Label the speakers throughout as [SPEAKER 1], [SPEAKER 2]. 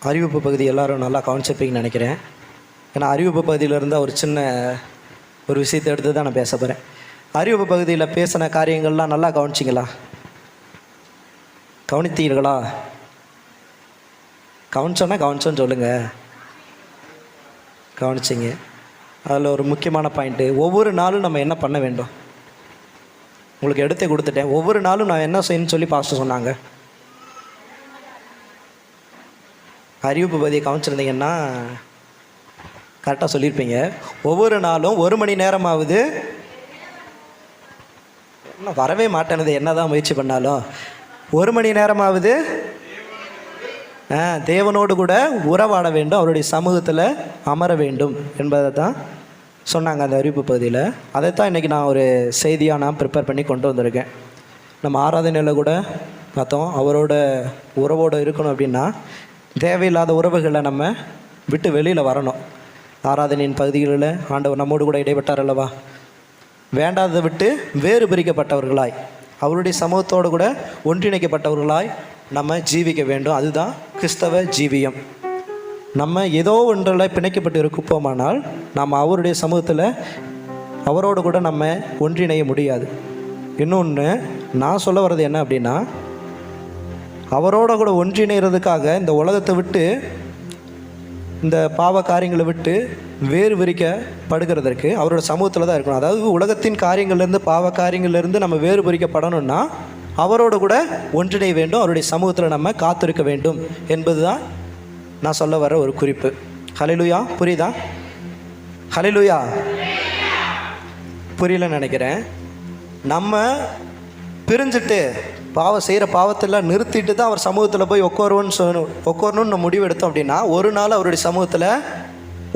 [SPEAKER 1] அறிவிப்பு பகுதி எல்லோரும் நல்லா கவனிச்சிருப்பீங்கன்னு நினைக்கிறேன். ஏன்னா அறிவிப்பு பகுதியிலேருந்து ஒரு விஷயத்தை எடுத்து தான் நான் பேச போகிறேன். அறிவிப்பு பகுதியில் பேசின காரியங்கள்லாம் நல்லா கவனிச்சிங்களா? கவனித்தீர்களா? கவனிச்சோன்னு சொல்லுங்கள். கவனிச்சிங்க. அதில் ஒரு முக்கியமான பாயிண்ட்டு, ஒவ்வொரு நாளும் நம்ம என்ன பண்ண வேண்டும். உங்களுக்கு எடுத்தே கொடுத்துட்டேன். ஒவ்வொரு நாளும் நான் என்ன செய்யணும்னு சொல்லி பாஸ்டர் சொன்னாங்க. அறிவிப்பு பகுதியை கவனிச்சிருந்தீங்கன்னா கரெக்டாக சொல்லியிருப்பீங்க. ஒவ்வொரு நாளும் 1 மணி நேரமாவது, இன்னும் வரவே மாட்டேனது என்ன தான் முயற்சி பண்ணாலும், 1 மணி நேரமாவது தேவனோடு கூட உறவாட வேண்டும், அவருடைய சமூகத்தில் அமர வேண்டும் என்பதை தான் சொன்னாங்க அந்த அறிவிப்பு பகுதியில். அதைத்தான் இன்றைக்கி நான் ஒரு செய்தியாக நான் ப்ரிப்பேர் பண்ணி கொண்டு வந்திருக்கேன். நம்ம ஆராதனையில் கூட பார்த்தோம், அவரோட உறவோடு இருக்கணும் அப்படின்னா தேவையில்லாத உறவுகளை நம்ம விட்டு வெளியில் வரணும். ஆராதனையின் பகுதிகளில் ஆண்டவர் நம்மோடு கூட இடைப்பட்டார் அல்லவா? வேண்டாததை விட்டு வேறு பிரிக்கப்பட்டவர்களாய், அவருடைய சமூகத்தோடு கூட ஒன்றிணைக்கப்பட்டவர்களாய் நம்ம ஜீவிக்க வேண்டும். அதுதான் கிறிஸ்தவ ஜீவியம். நம்ம ஏதோ ஒன்றில் பிணைக்கப்பட்டு இருப்போமானால் நம்ம அவருடைய சமூகத்தில் அவரோடு கூட நம்ம ஒன்றிணைய முடியாது. இன்னொன்று நான் சொல்ல வர்றது என்ன அப்படின்னா, அவரோட கூட ஒன்றிணைகிறதுக்காக இந்த உலகத்தை விட்டு, இந்த பாவ காரியங்களை விட்டு வேறு பிரிக்கப்படுகிறதற்கு அவரோட சமூகத்தில் தான் இருக்கணும். அதாவது உலகத்தின் காரியங்கள்லேருந்து, பாவ காரியங்கள்லேருந்து நம்ம வேறு பிரிக்கப்படணும்னா அவரோடு கூட ஒன்றிணைய வேண்டும், அவருடைய சமூகத்தில் நம்ம காத்திருக்க வேண்டும் என்பது தான் நான் சொல்ல வர ஒரு குறிப்பு. ஹல்லேலூயா. புரியுதா? ஹல்லேலூயா. புரியலன்னு நினைக்கிறேன். நம்ம பிரிஞ்சுட்டு செய்கிற பாவத்தெல்லாம் நிறுத்திட்டு தான் அவர் சமூகத்தில் போய் உட்காரணும்னு முடிவு எடுத்தோம் அப்படின்னா ஒரு நாள் அவருடைய சமூகத்தில்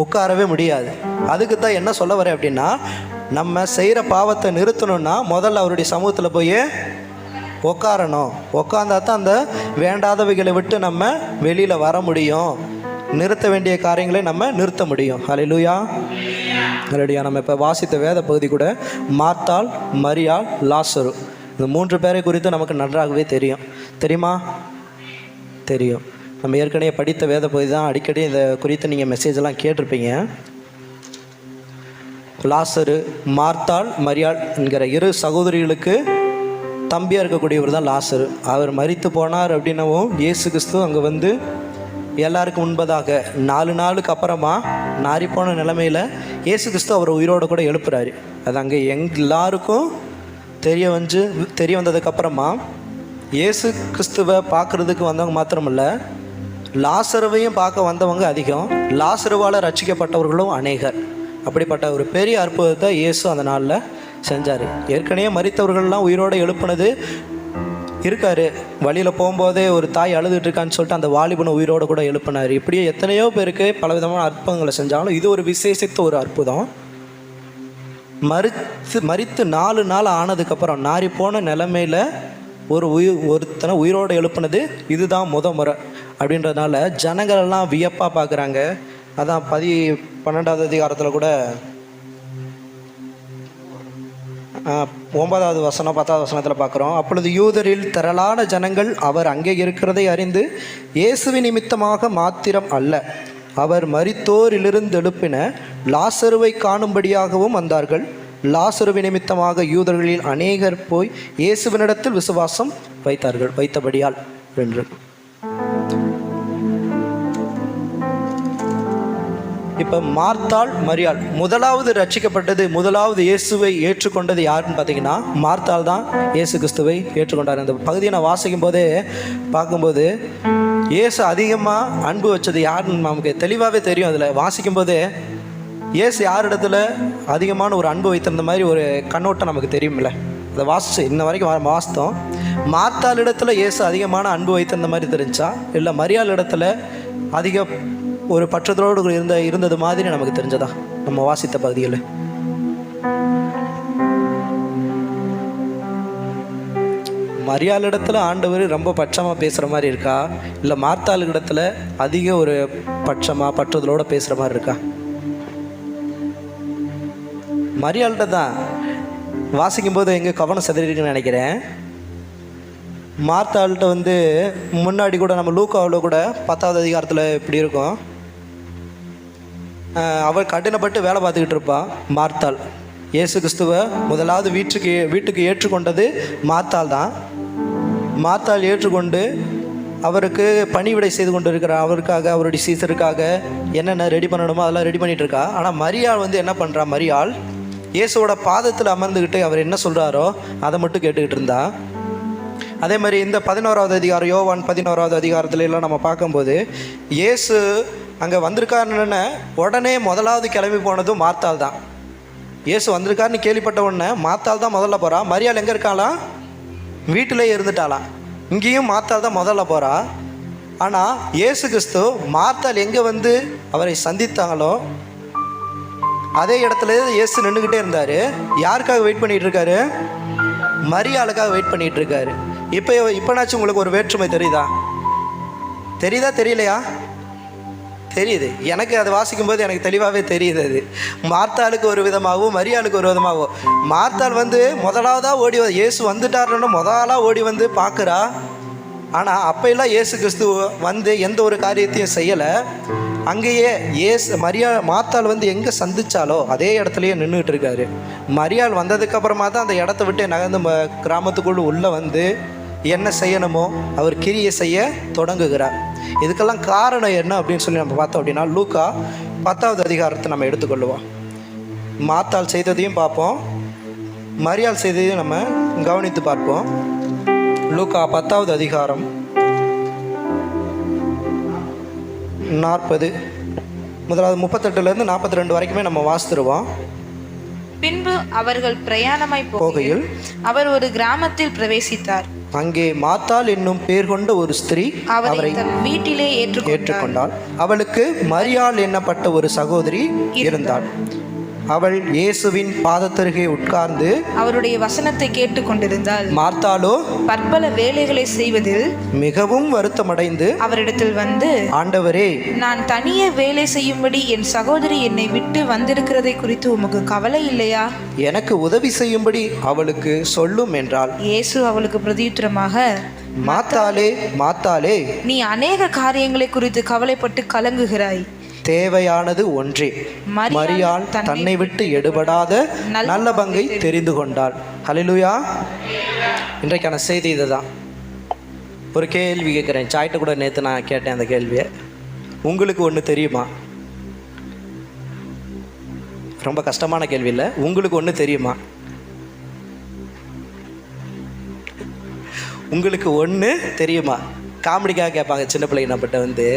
[SPEAKER 1] உட்காரவே முடியாது. அதுக்கு தான் என்ன சொல்ல வரேன் அப்படின்னா, நம்ம செய்கிற பாவத்தை நிறுத்தணும்னா முதல்ல அவருடைய சமூகத்தில் போய் உட்காரணும். உட்காந்தா தான் அந்த வேண்டாதவைகளை விட்டு நம்ம வெளியில் வர முடியும், நிறுத்த வேண்டிய காரியங்களை நம்ம நிறுத்த முடியும். ஹல்லேலூயா. ஹல்லேலூயா. நம்ம இப்போ வாசித்த வேத பகுதி கூட மார்த்தாள், மரியாள், லாசரு, இந்த 3 பேரை குறித்து நமக்கு நன்றாகவே தெரியுமா? தெரியும். நம்ம ஏற்கனவே படித்த வேத பகுதி தான். அடிக்கடி இதை குறித்து நீங்கள் மெசேஜெல்லாம் கேட்டிருப்பீங்க. லாசரு, மார்த்தாள், மரியாள் என்கிற 2 சகோதரிகளுக்கு தம்பியாக இருக்கக்கூடியவர் தான் லாசரு. அவர் மரித்து போனார் அப்படின்னவும் இயேசு கிறிஸ்து அங்கே வந்து எல்லாருக்கும் முன்பதாக 4 நாளுக்கு அப்புறமா நாரிப்போன நிலைமையில் இயேசு கிறிஸ்து அவர் உயிரோடு கூட எழுப்புறாரு. அது அங்கே எல்லாருக்கும் தெரிய வந்ததுக்கப்புறமா இயேசு கிறிஸ்துவை பார்க்குறதுக்கு வந்தவங்க மாத்திரமில்ல, லாசருவையும் பார்க்க வந்தவங்க அதிகம், லாசருவால் ரட்சிக்கப்பட்டவர்களும் அநேகர். அப்படிப்பட்ட ஒரு பெரிய அற்புதத்தை இயேசு அந்த நாளில் செஞ்சார். ஏற்கனவே மரித்தவர்கள்லாம் உயிரோடு எழுப்புனது இருக்கார். வழியில் போகும்போதே ஒரு தாய் அழுதுட்டுருக்கான்னு சொல்லிட்டு அந்த வாலிபனை உயிரோடு கூட எழுப்பினார். இப்படியே எத்தனையோ பேருக்கு பலவிதமான அற்புதங்களை செஞ்சாலும் இது ஒரு விசேஷித்த ஒரு அற்புதம். மரித்து 4 நாள் ஆனதுக்கப்புறம் நாரி போன நிலைமையில் ஒருத்தனை உயிரோடு எழுப்புனது இதுதான் முறை அப்படின்றதுனால ஜனங்களெல்லாம் வியப்பாக பார்க்குறாங்க. அதான் 12வது அதிகாரத்தில் கூட 9வது வசனம் 10வது வசனத்தில் பார்க்குறோம். அப்பொழுது யூதரில் திரளான ஜனங்கள் அவர் அங்கே இருக்கிறதை அறிந்து இயேசுவின் நிமித்தமாக மாத்திரம் அல்ல, அவர் மரித்தோரிலிருந்து எழுப்பின லாசருவை காணும்படியாகவும் வந்தார்கள். லாசருவின் நிமித்தமாக யூதர்களில் அநேகர் போய் இயேசுவினிடத்தில் விசுவாசம் வைத்தபடியால் என்று. இப்போ மார்த்தாள், மரியாள் முதலாவது ரட்சிக்கப்பட்டது, முதலாவது இயேசுவை ஏற்றுக்கொண்டது யாருன்னு பார்த்தீங்கன்னா மார்த்தாள் தான் இயேசு கிறிஸ்துவை ஏற்றுக்கொண்டார். இந்த பகுதியை நான் வாசிக்கும் போதே பார்க்கும்போது இயேசு அதிகமாக அன்பு வச்சது யாருன்னு நமக்கு தெளிவாகவே தெரியும். அதில் வாசிக்கும் போதே இயேசு யாரிடத்துல அதிகமான ஒரு அன்பு வைத்திருந்த மாதிரி ஒரு கண்ணோட்டம் நமக்கு தெரியுமில்ல. அதை வாசிச்சு இன்ன வரைக்கும் வாசித்தோம். மார்த்தாள் இடத்துல இயேசு அதிகமான அன்பு வைத்திருந்த மாதிரி தெரிஞ்சா, இல்லை மரியாள் இடத்துல அதிக ஒரு பற்றத்தோடு இருந்தது மாதிரி நமக்கு தெரிஞ்சதா நம்ம வாசித்த பகுதியில்? மரியாள் இடத்துல ஆண்டவர் ரொம்ப பட்சமாக பேசுகிற மாதிரி இருக்கா, இல்லை மார்த்தாள் இடத்துல அதிக ஒரு பற்றுதலோடு பேசுகிற மாதிரி இருக்கா? மரியாள்கிட்ட தான் வாசிக்கும்போது எங்கே கவனம் சிதறிஇருக்குன்னு நினைக்கிறேன். மார்த்தாள்கிட்ட வந்து முன்னாடி கூட நம்ம லூக்காவில் கூட 10வது அதிகாரத்தில் இப்படி இருக்கும். அவள் கடினப்பட்டு வேலை பார்த்துக்கிட்டு இருப்பாள் மார்த்தாள். இயேசு கிறிஸ்துவை முதலாவது வீட்டுக்கு ஏற்றுக்கொண்டது மார்த்தாள் தான். மார்த்தாள் ஏற்றுக்கொண்டு அவருக்கு பணிவிடை செய்து கொண்டு இருக்கிறார். அவருக்காக, அவருடைய சீசருக்காக என்னென்ன ரெடி பண்ணணுமோ அதெல்லாம் ரெடி பண்ணிகிட்டு இருக்கா. ஆனால் மரியாள் வந்து என்ன பண்ணுறா, மரியாள் இயேசுவோட பாதத்தில் அமர்ந்துக்கிட்டு அவர் என்ன சொல்கிறாரோ அதை மட்டும் கேட்டுக்கிட்டு இருந்தா. அதே மாதிரி இந்த 11வது அதிகாரம், யோவான் 11வது அதிகாரத்துல எல்லாம் நம்ம பார்க்கும்போது இயேசு அங்கே வந்திருக்காருன்னு உடனே முதலாவது கிளம்பி போனதும் மார்த்தாள் தான். இயேசு வந்திருக்காருன்னு கேள்விப்பட்ட உடனே மார்த்தாள் தான் முதல்ல போகிறா. மரியாள் எங்கே இருக்காளாம்? வீட்டிலே இருந்துட்டாளாம். இங்கேயும் மார்த்தாள் தான் முதல்ல போகிறா. ஆனால் இயேசு கிறிஸ்து மார்த்தாள் எங்கே வந்து அவரை சந்தித்தாங்களோ அதே இடத்துல இயேசு நின்றுக்கிட்டே இருந்தார். யாருக்காக வெயிட் பண்ணிகிட்டு இருக்காரு? மரியாளுக்காக வெயிட் பண்ணிகிட்டு இருக்காரு. இப்போனாச்சும் உங்களுக்கு ஒரு வேற்றுமை தெரியுதா? தெரியலையா? தெரியுது. எனக்கு அதை வாசிக்கும்போது எனக்கு தெளிவாகவே தெரியுது. அது மார்த்தாளுக்கு ஒரு விதமாகவும் மரியாளுக்கு ஒரு விதமாகவும். மார்த்தாள் வந்து முதலாவதாக ஓடி இயேசு வந்துட்டாருன்னு முதலாக ஓடி வந்து பார்க்குறா. ஆனால் அப்போல்லாம் இயேசு கிறிஸ்து வந்து எந்த ஒரு காரியத்தையும் செய்யலை. அங்கேயே மார்த்தாள் வந்து எங்கே சந்திச்சாலோ அதே இடத்துலையே நின்றுட்டு இருக்காரு. மரியாள் வந்ததுக்கப்புறமா தான் அந்த இடத்த விட்டு நகர்ந்து கிராமத்துக்குள்ளே உள்ளே வந்து என்ன செய்யணுமோ அவர் கிரியை செய்ய தொடங்குகிறார். இதுக்கெல்லாம் காரணம் என்ன அப்படின்னு சொல்லி நம்ம பார்த்தோம் அப்படின்னா லூக்கா 10வது அதிகாரத்தை நம்ம எடுத்துக்கொள்ளுவோம். மார்த்தாள் செய்ததையும் பார்ப்போம், மரியாள் செய்ததையும் நம்ம கவனித்து பார்ப்போம். லூக்கா 10வது அதிகாரம் 40 முதலாவது 38லேருந்து 42 வரைக்குமே நம்ம வாசித்துருவோம்.
[SPEAKER 2] பின்பு அவர்கள் பிரயாணமாய் போகையில் அவர் ஒரு கிராமத்தில் பிரவேசித்தார்.
[SPEAKER 1] அங்கே மார்த்தாள் என்னும் பேர் கொண்ட ஒரு ஸ்திரீ அவரை
[SPEAKER 2] வீட்டிலே ஏற்றுக்கொண்டாள்.
[SPEAKER 1] அவளுக்கு மரியாள் என்னப்பட்ட ஒரு சகோதரி இருந்தாள். அவள் இயேசுவின் பாதத்தருகே உட்கார்ந்து
[SPEAKER 2] அவருடைய வசனத்தை கேட்டுக் கொண்டிருந்தாள்.
[SPEAKER 1] மார்த்தாளோ
[SPEAKER 2] பற்பல வேலைகளை செய்வதில்
[SPEAKER 1] மிகவும் வருத்தமடைந்து
[SPEAKER 2] அவரிடத்தில் வந்து,
[SPEAKER 1] ஆண்டவரே,
[SPEAKER 2] நான் தனியே வேலை செய்யும்படி என் சகோதரி என்னை விட்டு வந்திருக்கிறதை குறித்து உமக்கு கவலை இல்லையா?
[SPEAKER 1] எனக்கு உதவி செய்யும்படி அவளுக்கு சொல்லும் என்றாள்.
[SPEAKER 2] இயேசு அவளுக்கு பிரதியுத்தரமாக,
[SPEAKER 1] மார்த்தாளே, மார்த்தாளே,
[SPEAKER 2] நீ அநேக காரியங்களை குறித்து கவலைப்பட்டு கலங்குகிறாய்.
[SPEAKER 1] தேவையானது ஒன்றே. மரியாள் தன்னை விட்டு எடுபடாத நல்ல பங்கை தெரிந்து கொண்டாள். ஹல்லேலூயா. இன்றைக்கான செய்தி இதுதான். ஒரு கேள்வி கேட்குறேன். சாய்ட்ட கூட நேற்று நான் கேட்டேன் அந்த கேள்வியை. உங்களுக்கு ஒன்று தெரியுமா? ரொம்ப கஷ்டமான கேள்வி இல்லை. உங்களுக்கு ஒன்று தெரியுமா? உங்களுக்கு ஒன்று தெரியுமா? காமெடிக்காக கேட்பாங்க சின்ன பிள்ளைங்க நம்மகிட்ட வந்து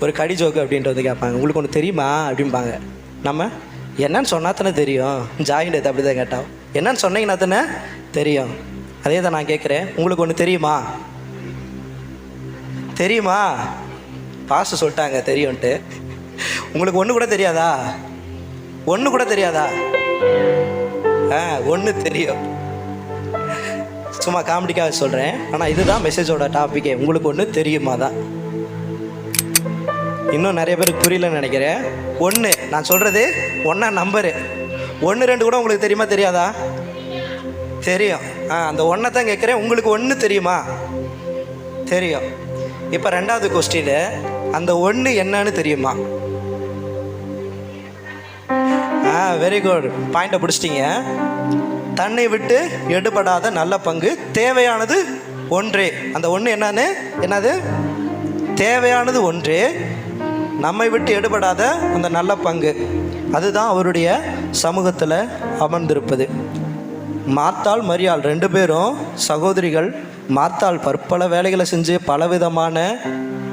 [SPEAKER 1] ஒரு கடி ஜோக்கு அப்படின்ட்டு வந்து கேட்பாங்க, உங்களுக்கு ஒன்று தெரியுமா அப்படிம்பாங்க. நம்ம என்னன்னு சொன்னா தானே தெரியும். ஜாயிண்ட் அப்படி தான் கேட்டோம். என்னன்னு சொன்னீங்கன்னா தானே தெரியும். அதே தான் நான் கேட்குறேன், உங்களுக்கு ஒன்று தெரியுமா? தெரியுமா? பாஸ்டர் சொல்லிட்டாங்க தெரியும்ன்ட்டு. உங்களுக்கு ஒன்று கூட தெரியாதா? ஒன்று கூட தெரியாதா? ஒன்று தெரியும். சும்மா காமெடிக்காக சொல்கிறேன். ஆனால் இதுதான் மெசேஜோட டாப்பிக்கே. உங்களுக்கு ஒன்று தெரியுமா தான். இன்னும் நிறைய பேருக்கு புரியலன்னு நினைக்கிறேன். ஒன்று நான் சொல்கிறது ஒன்றா நம்பரு. 1 2 கூட உங்களுக்கு தெரியுமா தெரியாதா? தெரியும். அந்த ஒன்றை தான் கேட்குறேன். உங்களுக்கு ஒன்று தெரியுமா? தெரியும். இப்போ 2வது கொஸ்டின், அந்த ஒன்று என்னன்னு தெரியுமா? வெரி குட், பாயிண்டை பிடிச்சிட்டிங்க. தன்னை விட்டு எடுபடாத நல்ல பங்கு, தேவையானது ஒன்றே. அந்த ஒன்று என்னது? தேவையானது ஒன்றே, நம்மை விட்டு எடுபடாத அந்த நல்ல பங்கு. அதுதான் அவருடைய சமூகத்தில் அமர்ந்திருப்பது. மார்த்தாள் மரியாள் 2 பேரும் சகோதரிகள். மார்த்தாள் பற்பல வேலைகளை செஞ்சு பலவிதமான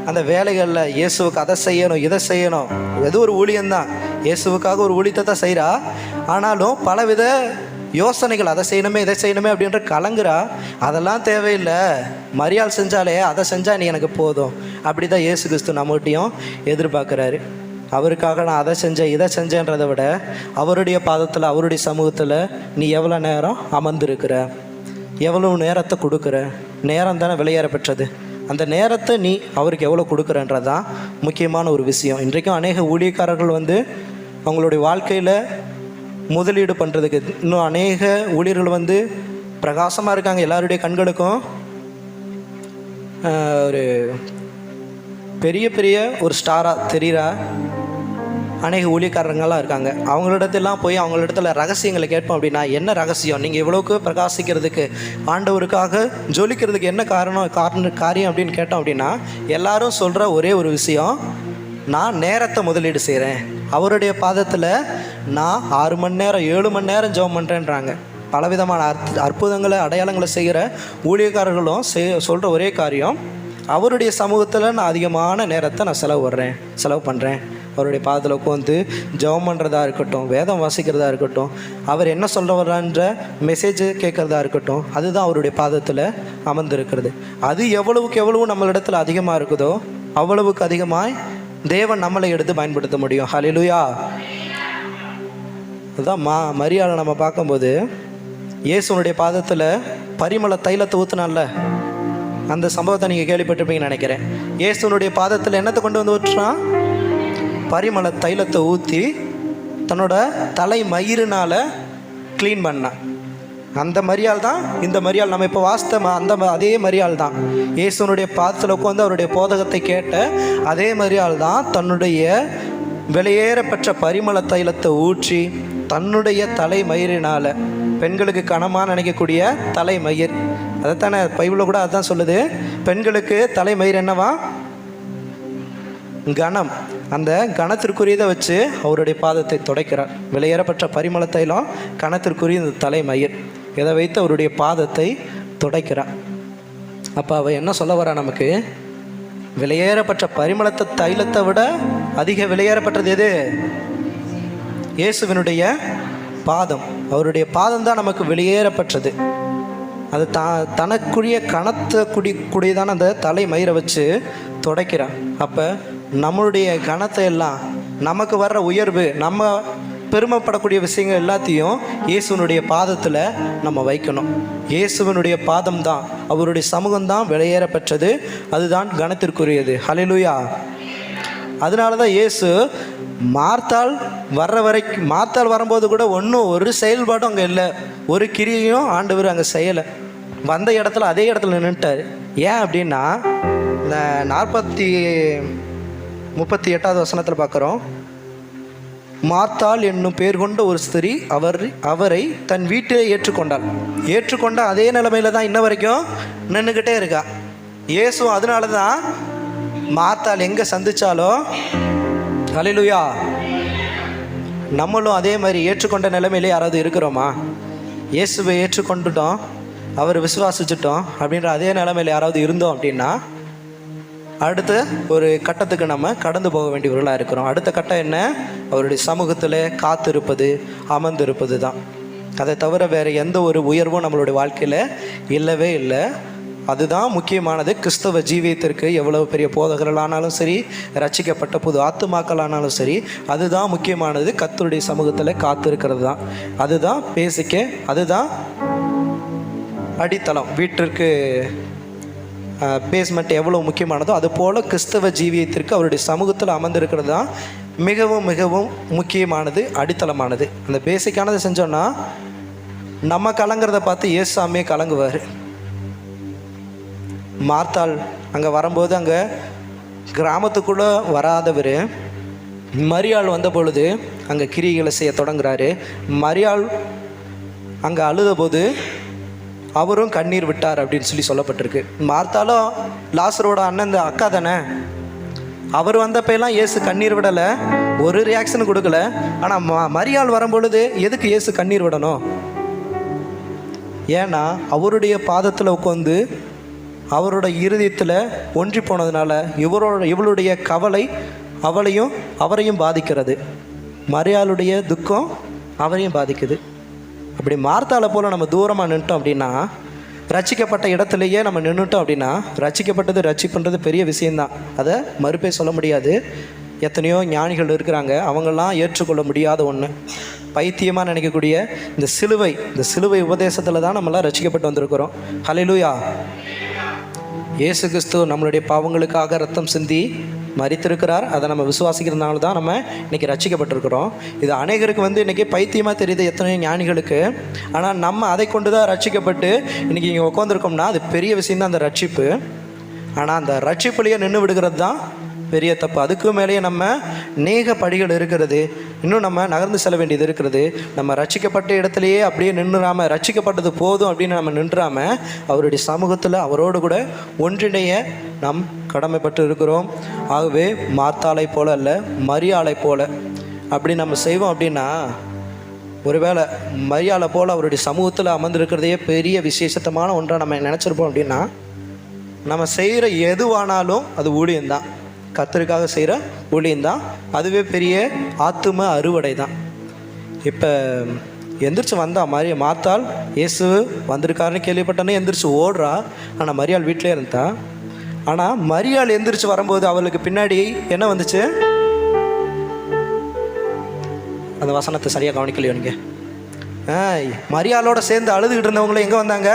[SPEAKER 1] அந்த வேலைகளில் இயேசுவுக்கு அதை செய்யணும் இதை செய்யணும், எது ஒரு ஊழியம்தான், இயேசுவுக்காக ஒரு ஊழியத்தை தான் செய்கிறா. ஆனாலும் பலவித யோசனைகள், அதை செய்யணுமே இதை செய்யணுமே அப்படின்ற கலங்குறா. அதெல்லாம் தேவையில்லை, மரியாள் செஞ்சாலே அதை செஞ்சால் நீ எனக்கு போதும். அப்படி தான் இயேசு கிறிஸ்து நம்மகிட்டையும் எதிர்பார்க்குறாரு. அவருக்காக நான் அதை செஞ்சேன் இதை செஞ்சேன்றதை விட அவருடைய பாதத்தில் அவருடைய சமூகத்தில் நீ எவ்வளோ நேரம் அமர்ந்திருக்கிற, எவ்வளோ நேரத்தை கொடுக்குற. நேரம் தானே விலையேற பெற்றது. அந்த நேரத்தை நீ அவருக்கு எவ்வளோ கொடுக்குறன்றது தான் முக்கியமான ஒரு விஷயம். இன்றைக்கும் அநேக ஊழியக்காரர்கள் வந்து அவங்களுடைய வாழ்க்கையில் முதலீடு பண்ணுறதுக்கு இன்னும் அநேக ஊழியர்கள் வந்து பிரகாசமாக இருக்காங்க எல்லாருடைய கண்களுக்கும். ஒரு பெரிய பெரிய ஒரு ஸ்டாராக தெரிகிற அநேக ஊழியக்காரங்களாம் இருக்காங்க. அவங்களிடத்தெல்லாம் போய் அவங்களிடத்துல ரகசியங்களை கேட்போம் அப்படின்னா, என்ன ரகசியம், நீங்கள் இவ்வளோக்கு பிரகாசிக்கிறதுக்கு, ஆண்டவருக்காக ஜொலிக்கிறதுக்கு என்ன காரியம் அப்படின்னு கேட்டோம் அப்படின்னா, எல்லாரும் சொல்கிற ஒரே ஒரு விஷயம், நான் நேரத்தை முதலீடு செய்கிறேன், அவருடைய பாதத்தில் நான் 6 மணி நேரம் 7 மணி நேரம் ஜெபம் பண்ணுறேன்றாங்க. பலவிதமான அற்புதங்களை அடையாளங்களை செய்கிற ஊழியக்காரர்களும் சொல்கிற ஒரே காரியம், அவருடைய சமூகத்தில் நான் அதிகமான நேரத்தை நான் செலவு பண்ணுறேன். அவருடைய பாதத்தில் உட்காந்து ஜெபம் பண்ணுறதா இருக்கட்டும், வேதம் வாசிக்கிறதா இருக்கட்டும், அவர் என்ன சொல்ல வர்றான்ற மெசேஜ் கேட்குறதா இருக்கட்டும், அதுதான் அவருடைய பாதத்தில் அமர்ந்திருக்கிறது. அது எவ்வளவுக்கு எவ்வளவு நம்மளிடத்தில் அதிகமாக இருக்குதோ அவ்வளவுக்கு அதிகமாய் தேவன் நம்மளை எடுத்து பயன்படுத்த முடியும். ஹல்லேலூயா. அதுதான் மரியாதை நம்ம பார்க்கும்போது இயேசுனுடைய பாதத்தில் பரிமள தைலத்தை ஊற்றினால அந்த சம்பவத்தை நீங்கள் கேள்விப்பட்டிருப்பீங்கன்னு நினைக்கிறேன். இயேசுனுடைய பாதத்தில் என்னத்தை கொண்டு வந்து ஊற்றுறான்? பரிமள தைலத்தை ஊற்றி தன்னோட தலை மயிரினால் க்ளீன் பண்ணான். அந்த மரியாள் தான் இந்த மரியாள், நம்ம இப்போ வாஸ்த அதே மரியாள் தான். இயேசுனுடைய பாதத்தில் உட்காந்து அவருடைய போதகத்தை கேட்ட அதே மரியாள் தான் தன்னுடைய விலையேற பெற்ற பரிமள தைலத்தை ஊற்றி தன்னுடைய தலை மயிரினால், பெண்களுக்கு கனமாக நினைக்கக்கூடிய தலை மயிர், அதைத்தானே பைபிளில் கூட அதுதான் சொல்லுது, பெண்களுக்கு தலை மயிர் என்னவா? கணம். அந்த கணத்திற்குரியதை வச்சு அவருடைய பாதத்தை துடைக்கிறார். விலையேறப்பட்ட பரிமள தைலம் கணத்திற்குரிய இந்த தலை மயிர், இதை வைத்து அவருடைய பாதத்தை துடைக்கிறார். அப்போ அவள் என்ன சொல்ல வரா? நமக்கு விலையேறப்பட்ட பரிமளத்தை தைலத்தை விட அதிக விலையேறப்பட்டது எது? இயேசுவினுடைய பாதம். அவருடைய பாதம் தான் நமக்கு வெளியேறப்பட்டது. அது தனக்குரிய கணத்தை குடிதான அந்த தலை மயிரை வச்சு துடைக்கிறான். அப்போ நம்மளுடைய கணத்தை எல்லாம், நமக்கு வர்ற உயர்வு, நம்ம பெருமைப்படக்கூடிய விஷயங்கள் எல்லாத்தையும் இயேசுவனுடைய பாதத்தில் நம்ம வைக்கணும். இயேசுவனுடைய பாதம் தான், அவருடைய சமூகம்தான் வெளியேறப்பட்டது, அதுதான் கணத்திற்குரியது. ஹல்லேலூயா. அதனால தான் இயேசு மார்த்தாள் வரும்போது கூட ஒரு செயல்பாடும் அங்கே இல்லை, ஒரு கிரியையும் ஆண்டவர் அங்கே செய்யலை. வந்த இடத்துல அதே இடத்துல நின்றுட்டார். ஏன் அப்படின்னா, இந்த 38வது வசனத்தில் பார்க்குறோம், மார்த்தாள் என்னும் பேர் கொண்ட ஒரு ஸ்திரீ அவரை தன் வீட்டிலே ஏற்றுக்கொண்ட அதே நிலைமையில தான் இன்ன வரைக்கும் நின்றுக்கிட்டே இருக்கா. இயேசு அதனால தான் மார்த்தாள் எங்கே சந்திச்சாலோ, ஹல்லேலூயா, நம்மளும் அதே மாதிரி ஏற்றுக்கொண்ட நிலைமையிலே யாராவது இருக்கிறோமா? இயேசுவை ஏற்றுக்கொண்டுட்டோம், அவர் விசுவாசிச்சுட்டோம் அப்படின்ற அதே நிலைமையில் யாராவது இருந்தோம் அப்படின்னா அடுத்து ஒரு கட்டத்துக்கு நம்ம கடந்து போக வேண்டியவர்களாக இருக்கிறோம். அடுத்த கட்டம் என்ன? அவருடைய சமூகத்தில் காத்திருப்பது, அமர்ந்திருப்பது தான். அதை தவிர வேறு எந்த ஒரு உயர்வும் நம்மளுடைய வாழ்க்கையில் இல்லவே இல்லை. அதுதான் முக்கியமானது. கிறிஸ்தவ ஜீவியத்திற்கு எவ்வளவு பெரிய போதகர்களானாலும் சரி, ரட்சிக்கப்பட்ட புது ஆத்துமாக்களானாலும் சரி, அதுதான் முக்கியமானது. கர்த்தருடைய சமூகத்தில் காத்திருக்கிறது தான். அதுதான் பேசிக்க, அதுதான் அடித்தளம். வீட்டிற்கு பேஸ்மெண்ட் எவ்வளோ முக்கியமானதோ அதுபோல் கிறிஸ்தவ ஜீவியத்திற்கு அவருடைய சமூகத்தில் அமர்ந்திருக்கிறது தான் மிகவும் மிகவும் முக்கியமானது, அடித்தளமானது. அந்த பேசிக்கானதை செஞ்சோன்னா நம்ம கலங்கிறத பார்த்து இயேசுமே கலங்குவார். மார்த்தாள் அங்கே வரும்போது அங்கே கிராமத்துக்குள்ளே வராதவர் மரியாள் வந்த பொழுது அங்கே கிரியைகளை செய்ய தொடங்குறாரு. மரியாள் அங்கே அழுத போது அவரும் கண்ணீர் விட்டார் அப்படின்னு சொல்லப்பட்டிருக்கு. மார்த்தாலும் லாசரோட அண்ணன், இந்த அக்கா தானே, அவர் வந்தப்பெல்லாம் இயேசு கண்ணீர் விடலை, ஒரு ரியாக்ஷன் கொடுக்கல. ஆனால் மரியாள் வரும்பொழுது எதுக்கு இயேசு கண்ணீர் விடணும்? ஏன்னா அவருடைய பாதத்தில் உட்காந்து அவரோட இருதயத்தில் ஒன்றி போனதுனால இவளுடைய கவலை அவரையும் பாதிக்கிறது. மரியாளுடைய துக்கம் அவரையும் பாதிக்குது. அப்படி மார்த்தாளை போல் நம்ம தூரமாக நின்ட்டோம் அப்படின்னா, ரட்சிக்கப்பட்ட இடத்துலையே நம்ம நின்றுட்டோம் அப்படின்னா, ரட்சிப்புன்றது பெரிய விஷயந்தான், அதை மறுப்பே சொல்ல முடியாது. எத்தனையோ ஞானிகள் இருக்கிறாங்க, அவங்களாம் ஏற்றுக்கொள்ள முடியாத ஒன்று. பைத்தியமாக நினைக்கக்கூடிய இந்த சிலுவை உபதேசத்தில் தான் நம்மளாம் ரட்சிக்கப்பட்டு வந்திருக்கிறோம். ஹல்லேலூயா. இயேசு கிறிஸ்து நம்மளுடைய பாவங்களுக்காக ரத்தம் சிந்தி மரித்திருக்கிறார். அதை நம்ம விசுவாசிக்கிறதுனால தான் நம்ம இன்றைக்கி ரட்சிக்கப்பட்டிருக்கிறோம். இது அநேகருக்கு இன்றைக்கி பைத்தியமாக தெரியுது, எத்தனையோ ஞானிகளுக்கு. ஆனால் நம்ம அதை கொண்டு தான் ரட்சிக்கப்பட்டு இன்றைக்கி இங்கே உட்காந்துருக்கோம்னா அது பெரிய விஷயந்தான் அந்த ரட்சிப்பு. ஆனால் அந்த ரட்சிப்புலேயே நின்று விடுகிறது தான் பெரிய தப்பு. அதுக்கு மேலேயே நம்ம நேக படிகள் இருக்கிறது, இன்னும் நம்ம நகர்ந்து செல்ல வேண்டியது இருக்கிறது. நம்ம ரட்சிக்கப்பட்ட இடத்துலையே அப்படியே நின்றுடாமல், ரட்சிக்கப்பட்டது போதும் அப்படின்னு நம்ம நின்றாமல் அவருடைய சமூகத்தில் அவரோடு கூட ஒன்றிணைய நாம் கடமைப்பட்டு இருக்கிறோம். ஆகவே மார்த்தாளை போல அல்ல, மரியாளை போல அப்படி நம்ம செய்வோம் அப்படின்னா, ஒருவேளை மரியாதை போல் அவருடைய சமூகத்தில் அமர்ந்திருக்கிறதையே பெரிய விசேஷத்தமான ஒன்றாக நம்ம நினச்சிருப்போம் அப்படின்னா, நம்ம செய்கிற எதுவானாலும் அது ஊழியம்தான், கர்த்தருக்காக செய்கிற ஊழியம்தான். அதுவே பெரிய ஆத்தும அறுவடை தான். இப்போ எந்திரிச்சு வந்தா மார்த்தாள் இயேசு வந்திருக்காருன்னு கேள்விப்பட்டோன்னே எந்திரிச்சு ஓடுறா. ஆனால் மரியாள் வீட்டிலே இருந்தா. ஆனால் மரியாள் எந்திரிச்சு வரும்போது அவளுக்கு பின்னாடி என்ன வந்துச்சு? அந்த வசனத்தை சரியாக கவனிக்கலையோ நீங்கள்? மரியாளோட சேர்ந்து அழுதுகிட்டு இருந்தவங்கள எங்கே வந்தாங்க?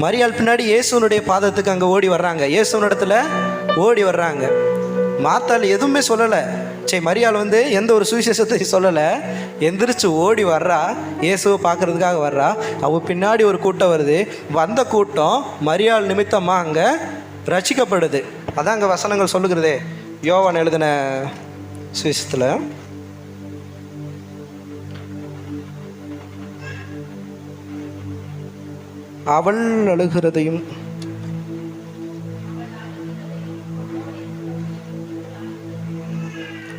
[SPEAKER 1] மரியாள் பின்னாடி இயேசுனுடைய பாதத்துக்கு அங்கே ஓடி வர்றாங்க, இயேசுனிடத்துல ஓடி வர்றாங்க. மார்த்தாள் எதுவுமே சொல்லலை. சரி, மரியாள் எந்த ஒரு சுவிசேஷத்தையும் சொல்லலை, எந்திரிச்சு ஓடி வர்றா, இயேசுவை பார்க்கறதுக்காக வர்றா. அவள் பின்னாடி ஒரு கூட்டம் வருது. வந்த கூட்டம் மரியாள் நிமித்தமாக அங்கே ரட்சிக்கப்படுது. அதான் அங்கே வசனங்கள் சொல்லுகிறதே. யோவான் எழுதின சுவிசேஷத்தில் அவள் அழுகிறதையும்